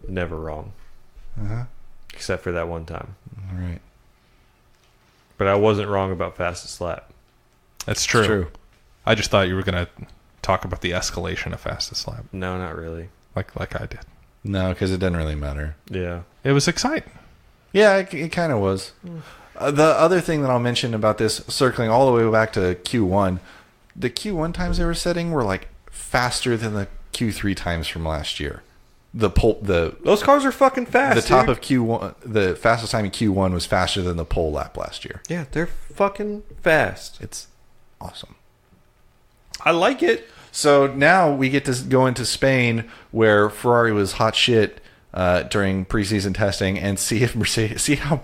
never wrong, except for that one time. All right. But I wasn't wrong about fastest lap. That's true. It's true. I just thought you were going to talk about the escalation of fastest lap, No, not really. like I did. No, because it doesn't really matter. Yeah. It was exciting. Yeah, it kind of was. The other thing that I'll mention about this, circling all the way back to Q1, the Q1 times they were setting were like faster than the Q3 times from last year. Those cars are fucking fast. The top dude. of Q1, the fastest time in Q1 was faster than the pole lap last year. Yeah, they're fucking fast. It's awesome. I like it. So now we get to go into Spain, where Ferrari was hot shit during preseason testing, and see if Mercedes, see how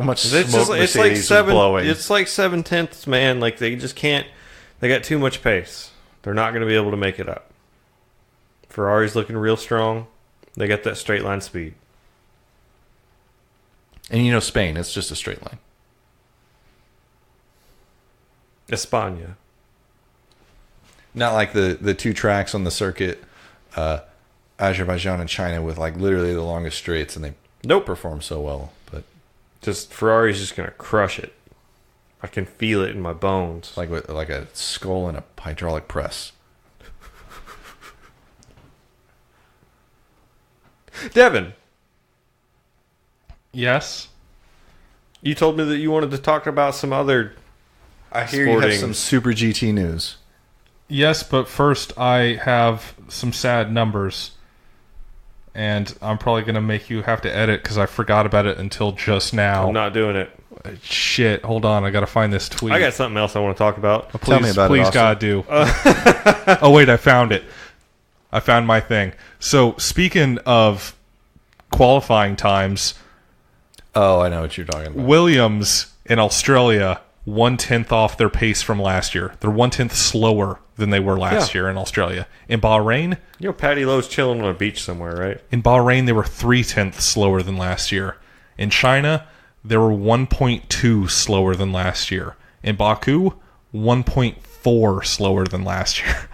much smoke Mercedes is blowing. It's like 7/10, man. Like they just can't. They got too much pace. They're not going to be able to make it up. Ferrari's looking real strong. They got that straight line speed. And Spain, it's just a straight line. España. Not like the two tracks on the circuit, Azerbaijan and China, with like literally the longest straights, and they perform so well. But just Ferrari's just gonna crush it. I can feel it in my bones. like a skull in a hydraulic press. Devin, Yes. you told me that you wanted to talk about some other. I hear you have some Super GT news. Yes, but first I have some sad numbers. And I'm probably going to make you have to edit because I forgot about it until just now. I'm not doing it. Shit, hold on. I got to find this tweet. I got something else I want to talk about. Please, Tell me about it, please, Austin. God, do. Oh, wait, I found it. I found my thing. So, speaking of qualifying times, Oh, I know what you're talking about. Williams in Australia 1/10 off their pace from last year. They're 1/10 slower than they were last year in Australia. In Bahrain, You know, Patty Lowe's chilling on a beach somewhere, right? they were 3/10 slower than last year. In China, they were 1.2 slower than last year. In Baku, 1.4 slower than last year.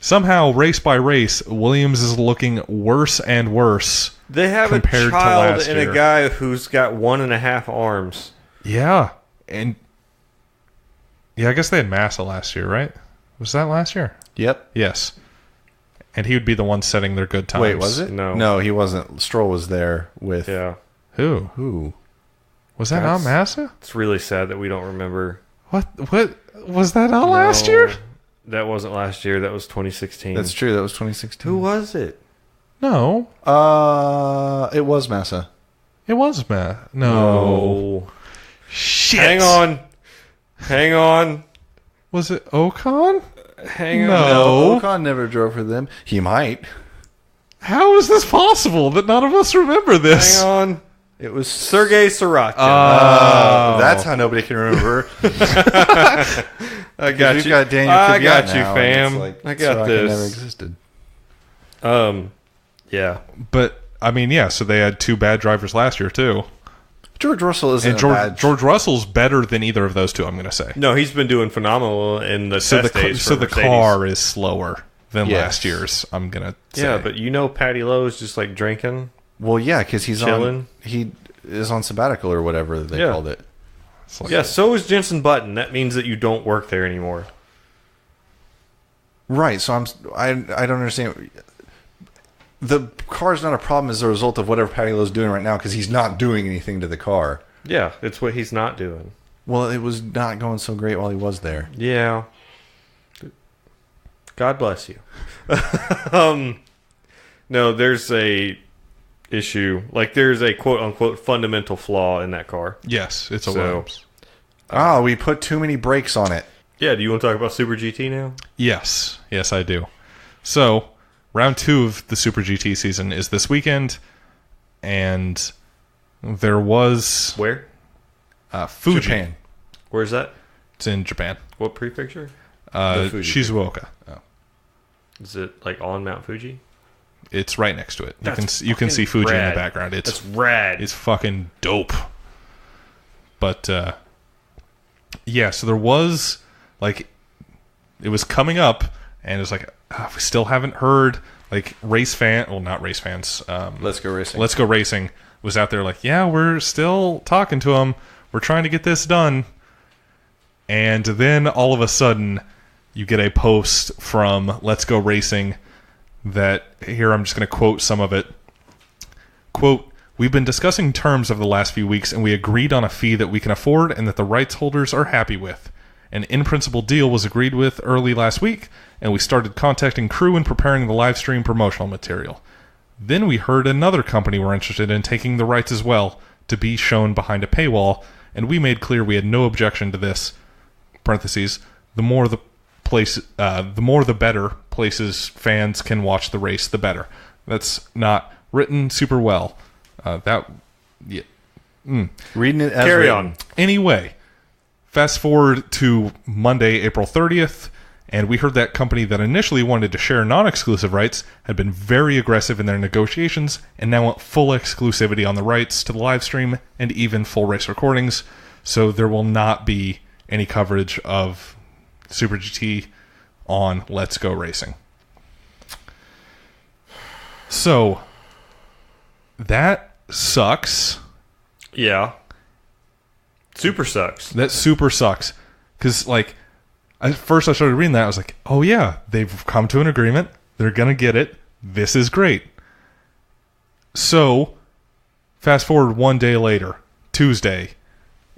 Somehow, race by race, Williams is looking worse and worse. They have a Compared to child last and year. a guy who's got 1.5 arms. Yeah, and yeah, I guess they had Massa last year, right? Was that last year? Yep. Yes. And he would be the one setting their good times. Wait, was it? No. No, he wasn't. Stroll was there with... Yeah. Who? Was that not Massa? It's really sad that we don't remember. What was that not last year? That wasn't last year. That was 2016. That's true. That was 2016. Who was it? No, It was Massa. it was Matt. No. Shit. Hang on. Was it Ocon? Hang on. No. Ocon never drove for them. He might. How is this possible that none of us remember this? Hang on. It was Sergei Sriracha. That's how nobody can remember. I got We've you. got Daniel I Kvyat got you, now, and fam. it's like I got Sriracha this. Never existed. Yeah. But I mean, yeah. So they had two bad drivers last year too, George Russell isn't and a bad... George Russell's better than either of those two. I'm going to say. No, he's been doing phenomenal in the So test days for the Mercedes. car is slower than Yes. last year's. I'm going to say. Yeah, but you know Patty Lowe's just like drinking. Well, yeah, because he's Chilling. he is on sabbatical or whatever they Yeah. called it. It's like- Yeah, so is Jensen Button. That means that you don't work there anymore. Right. So I don't understand. The car's not a problem as a result of whatever Patty Lowe's doing right now because he's not doing anything to the car. Yeah, it's what he's not doing. Well, it was not going so great while he was there. Yeah. God bless you. No, there's a issue. Like, there's a quote-unquote fundamental flaw in that car. Yes, it's a So- Williams. We put too many brakes on it. Yeah, do you want to talk about Super GT now? Yes, I do. So, round 2 of the Super GT season is this weekend, and there was Where? Fuji. Japan. Where's that? It's in Japan. What prefecture? The Fuji. Shizuoka. Is it, like, on Mount Fuji? It's right next to it. That's You can see Fuji in rad. the background. That's rad. It's fucking dope. But yeah, so there was like it was coming up, and it was like we still haven't heard like not race fans. Let's Go Racing. Let's Go Racing was out there like, yeah, we're still talking to them. We're trying to get this done. And then all of a sudden, you get a post from Let's Go Racing that, here I'm just going to quote some of it. Quote, "We've been discussing terms over the last few weeks, and we agreed on a fee that we can afford and that the rights holders are happy with. An in-principle deal was agreed with early last week, and we started contacting crew and preparing the live stream promotional material. Then we heard another company were interested in taking the rights as well, to be shown behind a paywall, and we made clear we had no objection to this. Parentheses, the more the better places fans can watch the race, the better." That's not written super well. Reading it as Carry written. on. Anyway, fast forward to Monday, April 30th, and we heard that company that initially wanted to share non-exclusive rights had been very aggressive in their negotiations and now want full exclusivity on the rights to the live stream and even full race recordings. So there will not be any coverage of Super GT on Let's Go Racing. So, that sucks. Yeah. Super sucks. That super sucks. Because, like, at first I started reading that, I was like, oh yeah, they've come to an agreement. They're going to get it. This is great. So, fast forward one day later, Tuesday,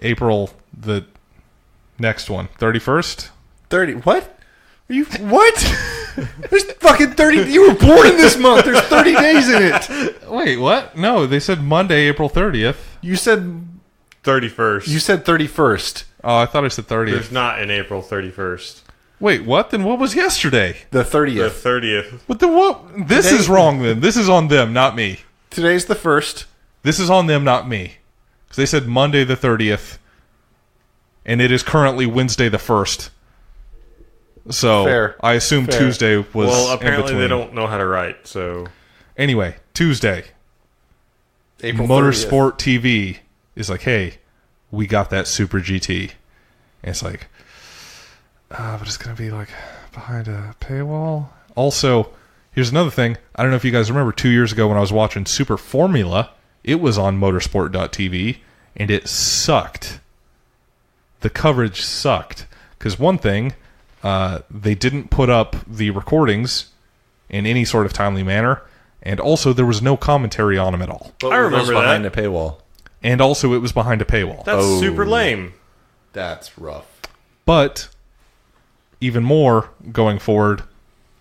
April the next one, 31st? 30. What? Are you. What? There's fucking 30. You were born in this month. There's 30 days in it. Wait, what? No, they said Monday, April 30th. You said 31st. You said 31st. Oh, I thought I said 30th. There's not an April 31st. Wait, what? Then what was yesterday? The 30th. The 30th. What the what? This is wrong then. This is on them, not me. Today's the 1st. This is on them, not me. Because they said Monday the 30th, and it is currently Wednesday the 1st. So Fair. I assume Fair. Tuesday was Well, in apparently between. they don't know how to write, so... Anyway, Tuesday. April 30th. Motorsport TV is like, hey, we got that Super GT. And it's like, but it's going to be like behind a paywall. Also, here's another thing. I don't know if you guys remember 2 years ago when I was watching Super Formula, it was on motorsport.tv, and it sucked. The coverage sucked. Because one thing, they didn't put up the recordings in any sort of timely manner, and also there was no commentary on them at all. But I remember that. behind a paywall. And also it was behind a paywall. That's super lame. That's rough. But even more going forward,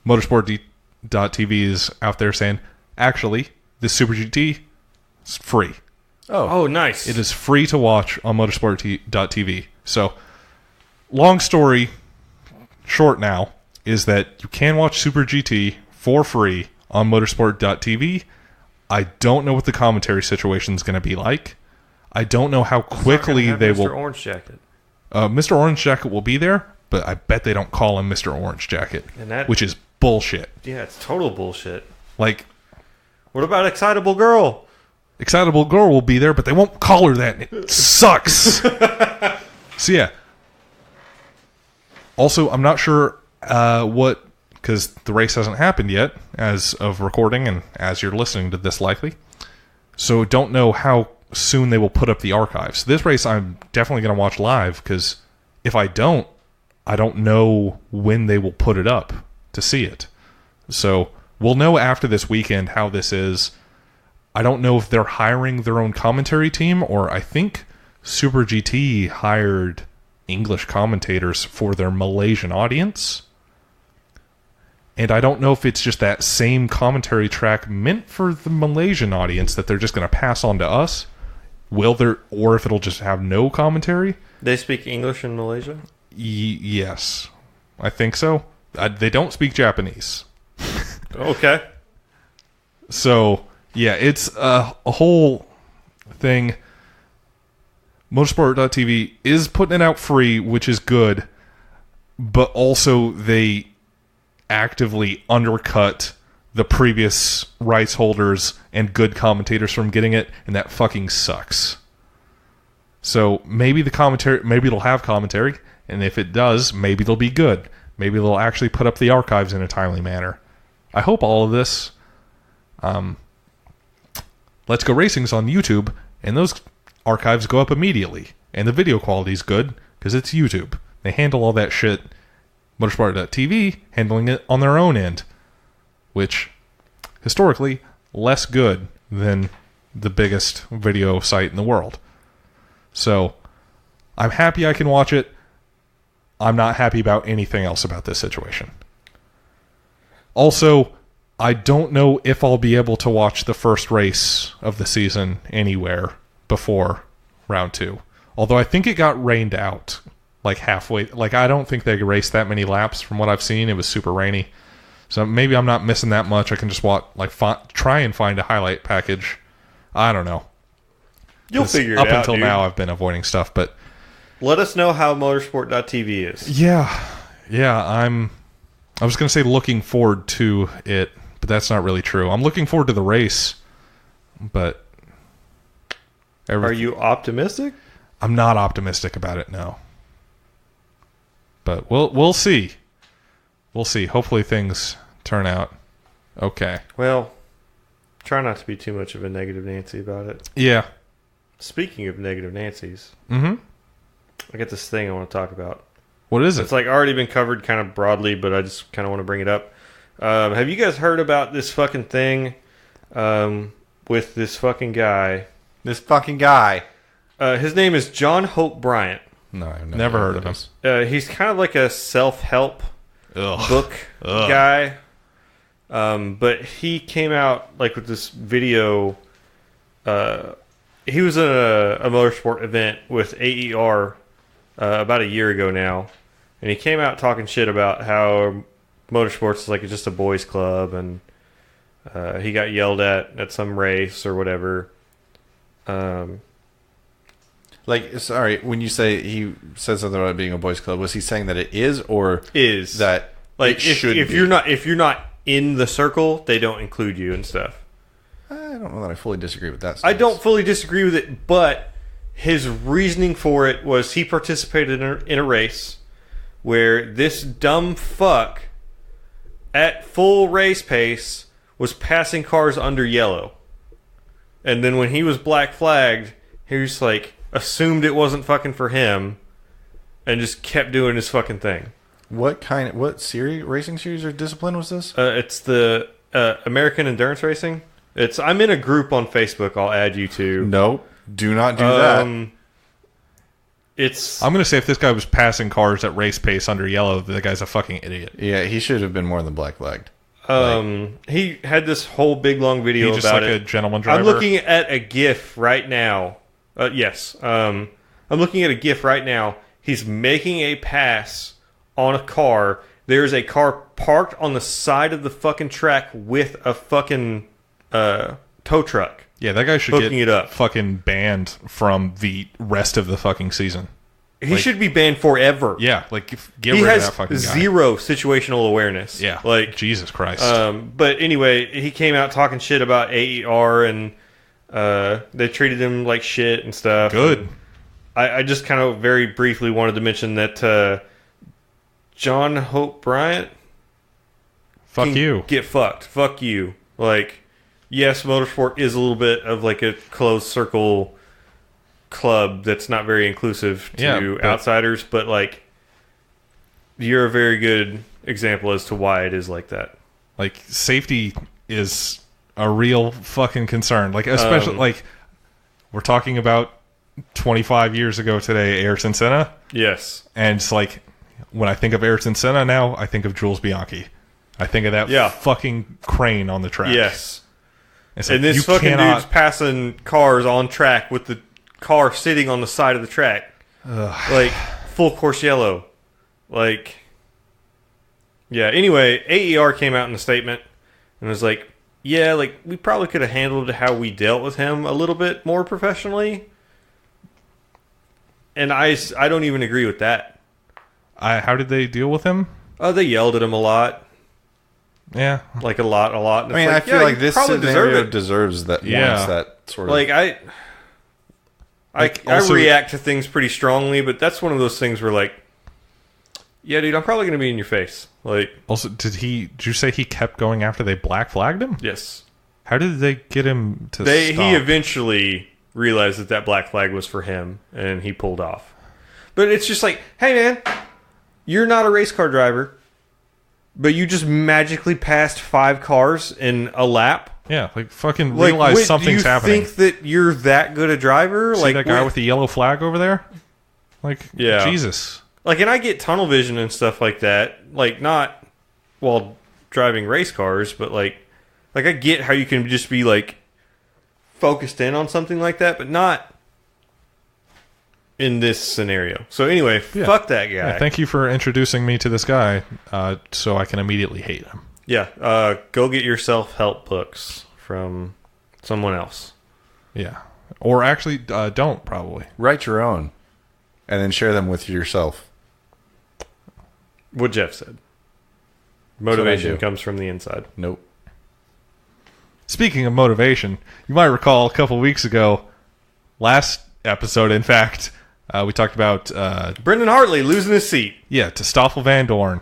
motorsport.tv is out there saying, actually, this Super GT is free. Oh, nice. It is free to watch on motorsport.tv. So, long story short now is that you can watch Super GT for free on motorsport.tv. I don't know what the commentary situation is going to be like. I don't know how quickly they will... Mr. Orange Jacket. Mr. Orange Jacket will be there, but I bet they don't call him Mr. Orange Jacket, And that- which is bullshit. Yeah, it's total bullshit. Like, What about Excitable Girl? Excitable Girl will be there, but they won't call her that, and it sucks. So, yeah. Also, I'm not sure what... Because the race hasn't happened yet, as of recording, and as you're listening to this likely. So, don't know how soon they will put up the archives. This race I'm definitely going to watch live, because if I don't know when they will put it up to see it. So, we'll know after this weekend how this is. I don't know if they're hiring their own commentary team, or I think Super GT hired English commentators for their Malaysian audience. And I don't know if it's just that same commentary track meant for the Malaysian audience that they're just going to pass on to us. Or if it'll just have no commentary. They speak English in Malaysia? Yes. I think so. They don't speak Japanese. Okay. So, yeah, it's a whole thing. Motorsport.tv is putting it out free, which is good. But also, they actively undercut the previous rights holders and good commentators from getting it, and that fucking sucks. So maybe it'll have commentary, and if it does, maybe they'll be good. Maybe they'll actually put up the archives in a timely manner. I hope all of this. Let's Go Racing's on YouTube, and those archives go up immediately, and the video quality is good because it's YouTube. They handle all that shit. Motorsport.tv handling it on their own end, which historically less good than the biggest video site in the world. So I'm happy I can watch it. I'm not happy about anything else about this situation. Also, I don't know if I'll be able to watch the first race of the season anywhere before round 2. Although I think it got rained out like halfway. Like, I don't think they raced that many laps from what I've seen. It was super rainy. So maybe I'm not missing that much. I can just try and find a highlight package. I don't know. You'll figure it out, Up until dude. now, I've been avoiding stuff, but... Let us know how motorsport.tv is. Yeah, I was going to say looking forward to it, but that's not really true. I'm looking forward to the race, but... Are you optimistic? I'm not optimistic about it, no. But we'll see. we'll see. Hopefully things turn out okay. Well, try not to be too much of a negative Nancy about it. Yeah. Speaking of negative Nancy's, Mm-hmm. I got this thing I want to talk about. What is it? It's like already been covered kind of broadly, but I just kind of want to bring it up. Have you guys heard about this fucking thing with this fucking guy? This fucking guy. His name is John Hope Bryant. No, I've Never heard of him. He's kind of like a self-help book guy. But he came out like with this video. He was in a motorsport event with AER about a year ago now, and he came out talking shit about how motorsports is like just a boys' club, and he got yelled at some race or whatever. Like, sorry, when you say he said something about it being a boys' club, was he saying that it is, or is that like it should if be? you're not in the circle, they don't include you and stuff. I don't know that I fully disagree with that. I don't fully disagree with it, but his reasoning for it was he participated in a race where this dumb fuck at full race pace was passing cars under yellow. And then when he was black flagged, he was like assumed it wasn't fucking for him and just kept doing his fucking thing. What racing series or discipline was this? It's the American Endurance Racing. I'm in a group on Facebook I'll add you to. Nope. Do not do that. I'm going to say if this guy was passing cars at race pace under yellow, the guy's a fucking idiot. Yeah, he should have been more than black flagged. He had this whole big long video He just about like it. a gentleman driver. I'm looking at a GIF right now. Yes. I'm looking at a GIF right now. He's making a pass on a car. There's a car parked on the side of the fucking track with a fucking tow truck. Yeah, that guy should hooking get it up. fucking banned from the rest of the fucking season. He should be banned forever. Yeah, like get rid of that fucking guy. He has zero situational awareness. Yeah, like Jesus Christ. But anyway, he came out talking shit about AER and they treated him like shit and stuff. Good. And I just kind of very briefly wanted to mention that John Hope Bryant. Fuck you. Get fucked. Fuck you. Like, yes, motorsport is a little bit of like a closed circle club that's not very inclusive to outsiders, but like, you're a very good example as to why it is like that. Like, safety is a real fucking concern. Like, especially, like, we're talking about 25 years ago today, Ayrton Senna. Yes. And it's like, when I think of Ayrton Senna now, I think of Jules Bianchi. I think of that fucking crane on the track. Yes. It's and like, this fucking dude's passing cars on track with the car sitting on the side of the track. Like, full course yellow. Like, yeah. Anyway, AER came out in a statement and was like, yeah, like, we probably could have handled how we dealt with him a little bit more professionally. And I don't even agree with that. How did they deal with him? They yelled at him a lot. Yeah. Like, a lot. And I mean, I feel like this scenario deserves that. Yeah. Wants that sort of. Like, I react to things pretty strongly, but that's one of those things where, like, yeah, dude, I'm probably going to be in your face. Like, also, did you say he kept going after they black flagged him? Yes. How did they get him to stop? He eventually realized that black flag was for him, and he pulled off. But it's just like, hey, man, you're not a race car driver, but you just magically passed 5 cars in a lap. Yeah, like, fucking realize something's happening. Do you think that you're that good a driver? See like that guy with the yellow flag over there? Like, Jesus. Like, and I get tunnel vision and stuff like that. Like, not while driving race cars, but like I get how you can just be like focused in on something like that, but not in this scenario. So anyway, fuck that guy. Yeah, thank you for introducing me to this guy, so I can immediately hate him. Yeah, go get your self-help books from someone else. Yeah. Or actually, don't, probably. Write your own, and then share them with yourself. What Jeff said. Motivation comes from the inside. Nope. Speaking of motivation, you might recall a couple weeks ago, last episode, in fact, we talked about... Brendan Hartley losing his seat. Yeah, to Stoffel Van Dorn.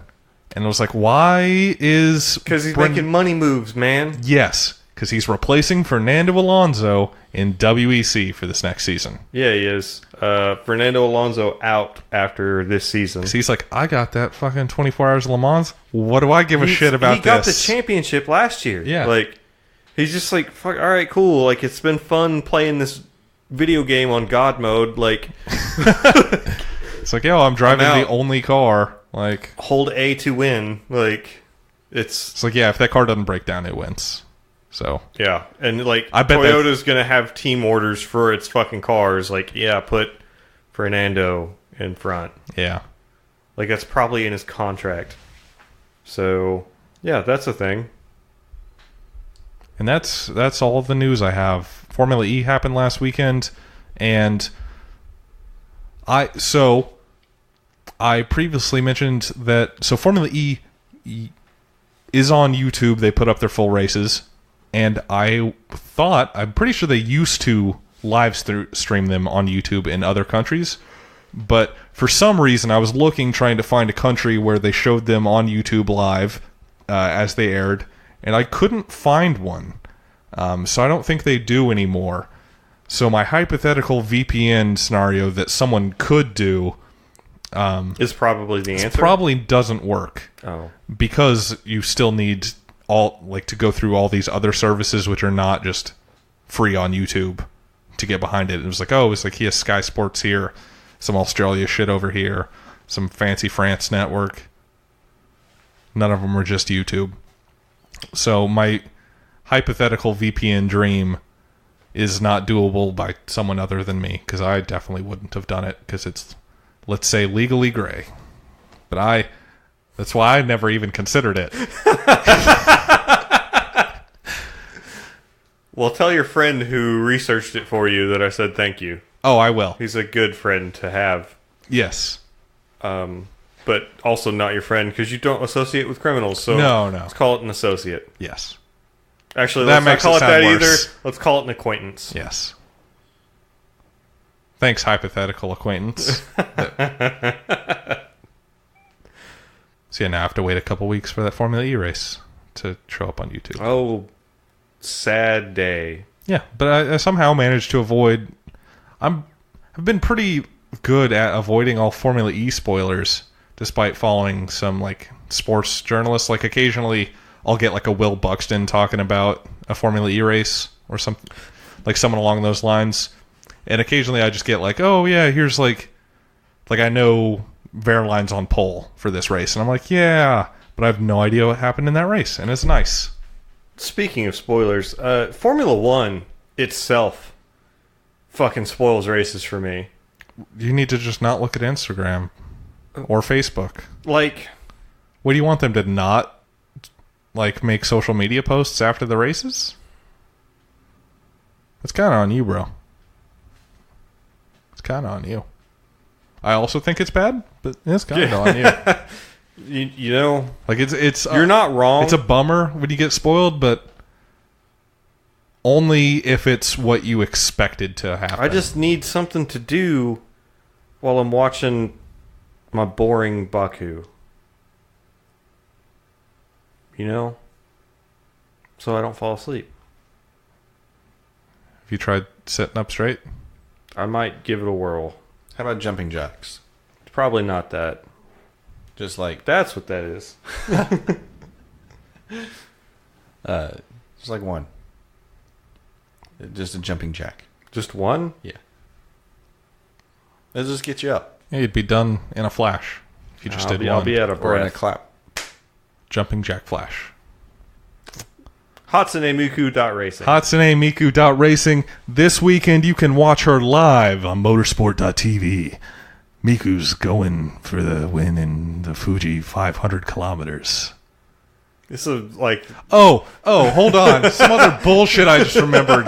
And it was like, why is... Because he's making money moves, man. Yes, because he's replacing Fernando Alonso in WEC for this next season. Yeah, he is. Fernando Alonso out after this season. He's like, I got that fucking 24 Hours of Le Mans. What do I give a shit about this? He got the championship last year. Yeah. Like, he's just like, fuck, all right, cool. Like, it's been fun playing this video game on God mode. Like... It's like, yo, I'm driving the only car. Like, hold A to win. Like, it's like, yeah, if that car doesn't break down, it wins. So yeah, and like, I bet Toyota's gonna have team orders for its fucking cars. Like, yeah, put Fernando in front. Yeah, like that's probably in his contract. So yeah, that's a thing. And that's all of the news I have. Formula E happened last weekend, and I previously mentioned that Formula E is on YouTube. They put up their full races, and I'm pretty sure they used to live stream them on YouTube in other countries, but for some reason I was trying to find a country where they showed them on YouTube live as they aired, and I couldn't find one. So I don't think they do anymore. So my hypothetical VPN scenario that someone could do is probably the answer. Probably doesn't work. Oh, because you still need to go through all these other services which are not just free on YouTube to get behind it. It was like, he has Sky Sports here, some Australia shit over here, some fancy France network. None of them are just YouTube. So my hypothetical VPN dream is not doable by someone other than me, because I definitely wouldn't have done it, because it's, let's say, legally gray. But that's why I never even considered it. Well, tell your friend who researched it for you that I said thank you. Oh, I will. He's a good friend to have. Yes. But also not your friend, because you don't associate with criminals. So no. Let's call it an associate. Yes. Actually, let's not call it that either. Let's call it an acquaintance. Yes. Thanks, hypothetical acquaintance. So yeah, now I have to wait a couple weeks for that Formula E race to show up on YouTube. Oh, sad day. Yeah, but I somehow managed to avoid... I've been pretty good at avoiding all Formula E spoilers, despite following some sports journalists. Occasionally I'll get a Will Buxton talking about a Formula E race or something, someone along those lines. And occasionally I just get oh yeah, here's I know Verline's on pole for this race, and I'm like, yeah, but I have no idea what happened in that race, and it's nice. Speaking of spoilers, Formula One itself fucking spoils races for me. You need to just not look at Instagram or Facebook. What do you want them to not make social media posts after the races? It's kind of on you, bro. It's kind of on you. I also think it's bad, but it's kind of on you. you know, it's you're not wrong. It's a bummer when you get spoiled, but only if it's what you expected to happen. I just need something to do while I'm watching my boring Baku. You know? So I don't fall asleep. Have you tried sitting up straight? I might give it a whirl. How about jumping jacks? It's probably not that. Just that's what that is. just one. Just a jumping jack. Just one? Yeah. It'll just get you up. Yeah, you'd be done in a flash if you just did one. I'll be out of breath. Or in a clap. Jumping jack flash. HatsuneMiku.racing. HatsuneMiku.racing. This weekend you can watch her live on motorsport.tv. Miku's going for the win in the Fuji 500 kilometers. This is Oh, hold on. Some other bullshit I just remembered.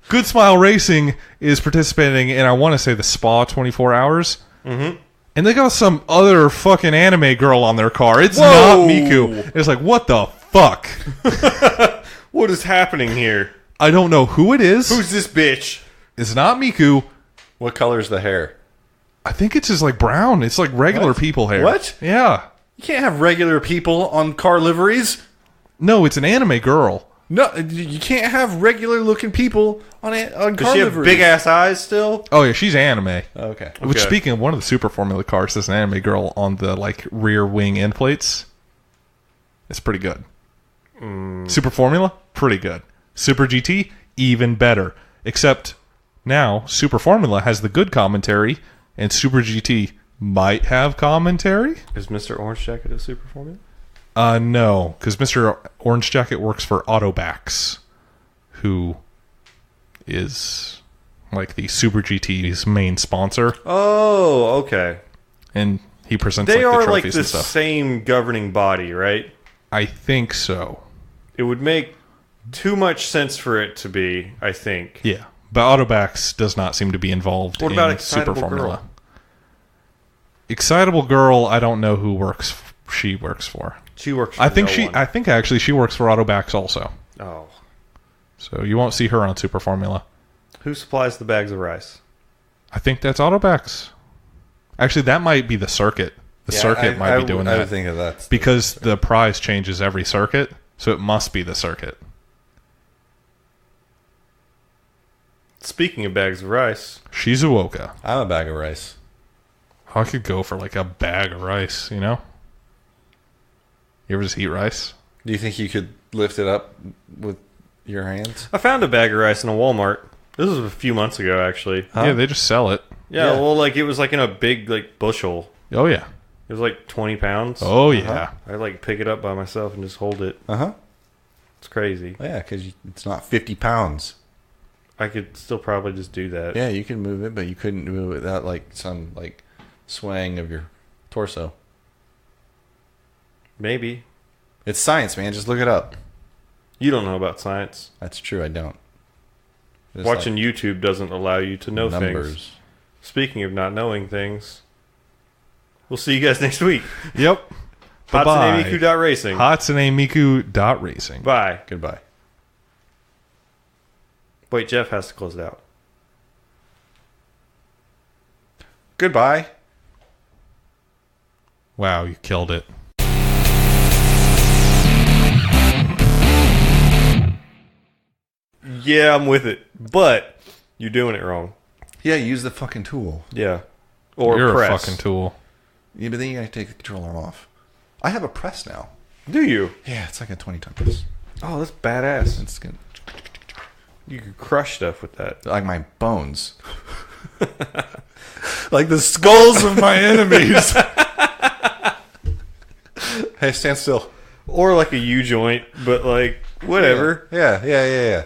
Good Smile Racing is participating in, I want to say, the Spa 24 Hours. Mm-hmm. And they got some other fucking anime girl on their car. It's not Miku. It's what the fuck? What is happening here? I don't know who it is. Who's this bitch? It's not Miku. What color's the hair? I think it's just like brown. It's like regular people hair. What? Yeah. You can't have regular people on car liveries. No, it's an anime girl. No, you can't have regular looking people on car Does she have liveries. big ass eyes still? Oh yeah, she's anime. Okay. Which, speaking of one of the Super Formula cars, there's an anime girl on the like rear wing end plates. It's pretty good. Super Formula, pretty good. Super GT, even better. Except now Super Formula has the good commentary, and Super GT might have commentary. Is Mr. Orange Jacket a Super Formula? No, because Mr. Orange Jacket works for Autobacks, who is like the Super GT's main sponsor, Oh, okay. and he presents They like the are like trophies the and stuff. same governing body, right? I think so. It would make too much sense for it to be, I think. Yeah, but Autobacks does not seem to be involved What in about Super Excitable Formula. Girl? Excitable Girl, I don't know who she works for. She works for I think no one. I think actually she works for Autobacks also. Oh. So you won't see her on Super Formula. Who supplies the bags of rice? I think that's Autobacks. Actually, that might be the circuit. The circuit might be doing I that. would think of that. Because the prize changes every circuit, so it must be the circuit. Speaking of bags of rice, Shizuoka. I'm a bag of rice. I could go for like a bag of rice, you know? You ever just eat rice? Do you think you could lift it up with your hands? I found a bag of rice in a Walmart. This was a few months ago, actually. Huh? Yeah, they just sell it. Yeah, Yeah. well, like it was like in a big like bushel. Oh, yeah. It was like 20 pounds. Oh, yeah. I like pick it up by myself and just hold it. Uh-huh. It's crazy. Yeah, because it's not 50 pounds. I could still probably just do that. Yeah, you can move it, but you couldn't move it without like some like swaying of your torso. Maybe. It's science, man. Just look it up. You don't know about science. That's true. I don't. It's Watching YouTube doesn't allow you to know numbers. things. Speaking of not knowing things, we'll see you guys next week. Yep. Bye-bye. HatsuneMiku.racing. HatsuneMiku.racing. Bye. Goodbye. Wait, Jeff has to close it out. Goodbye. Wow, you killed it. Yeah, I'm with it. But you're doing it wrong. Yeah, use the fucking tool. Yeah. Or You're press. a fucking tool. Yeah, but then you gotta take the controller off. I have a press now. Do you? Yeah, it's like a 20-ton press. Oh, that's badass. It's good. You could crush stuff with that. Like my bones. Like the skulls of my enemies. Hey, stand still. Or like a U-joint, but like, whatever. Yeah.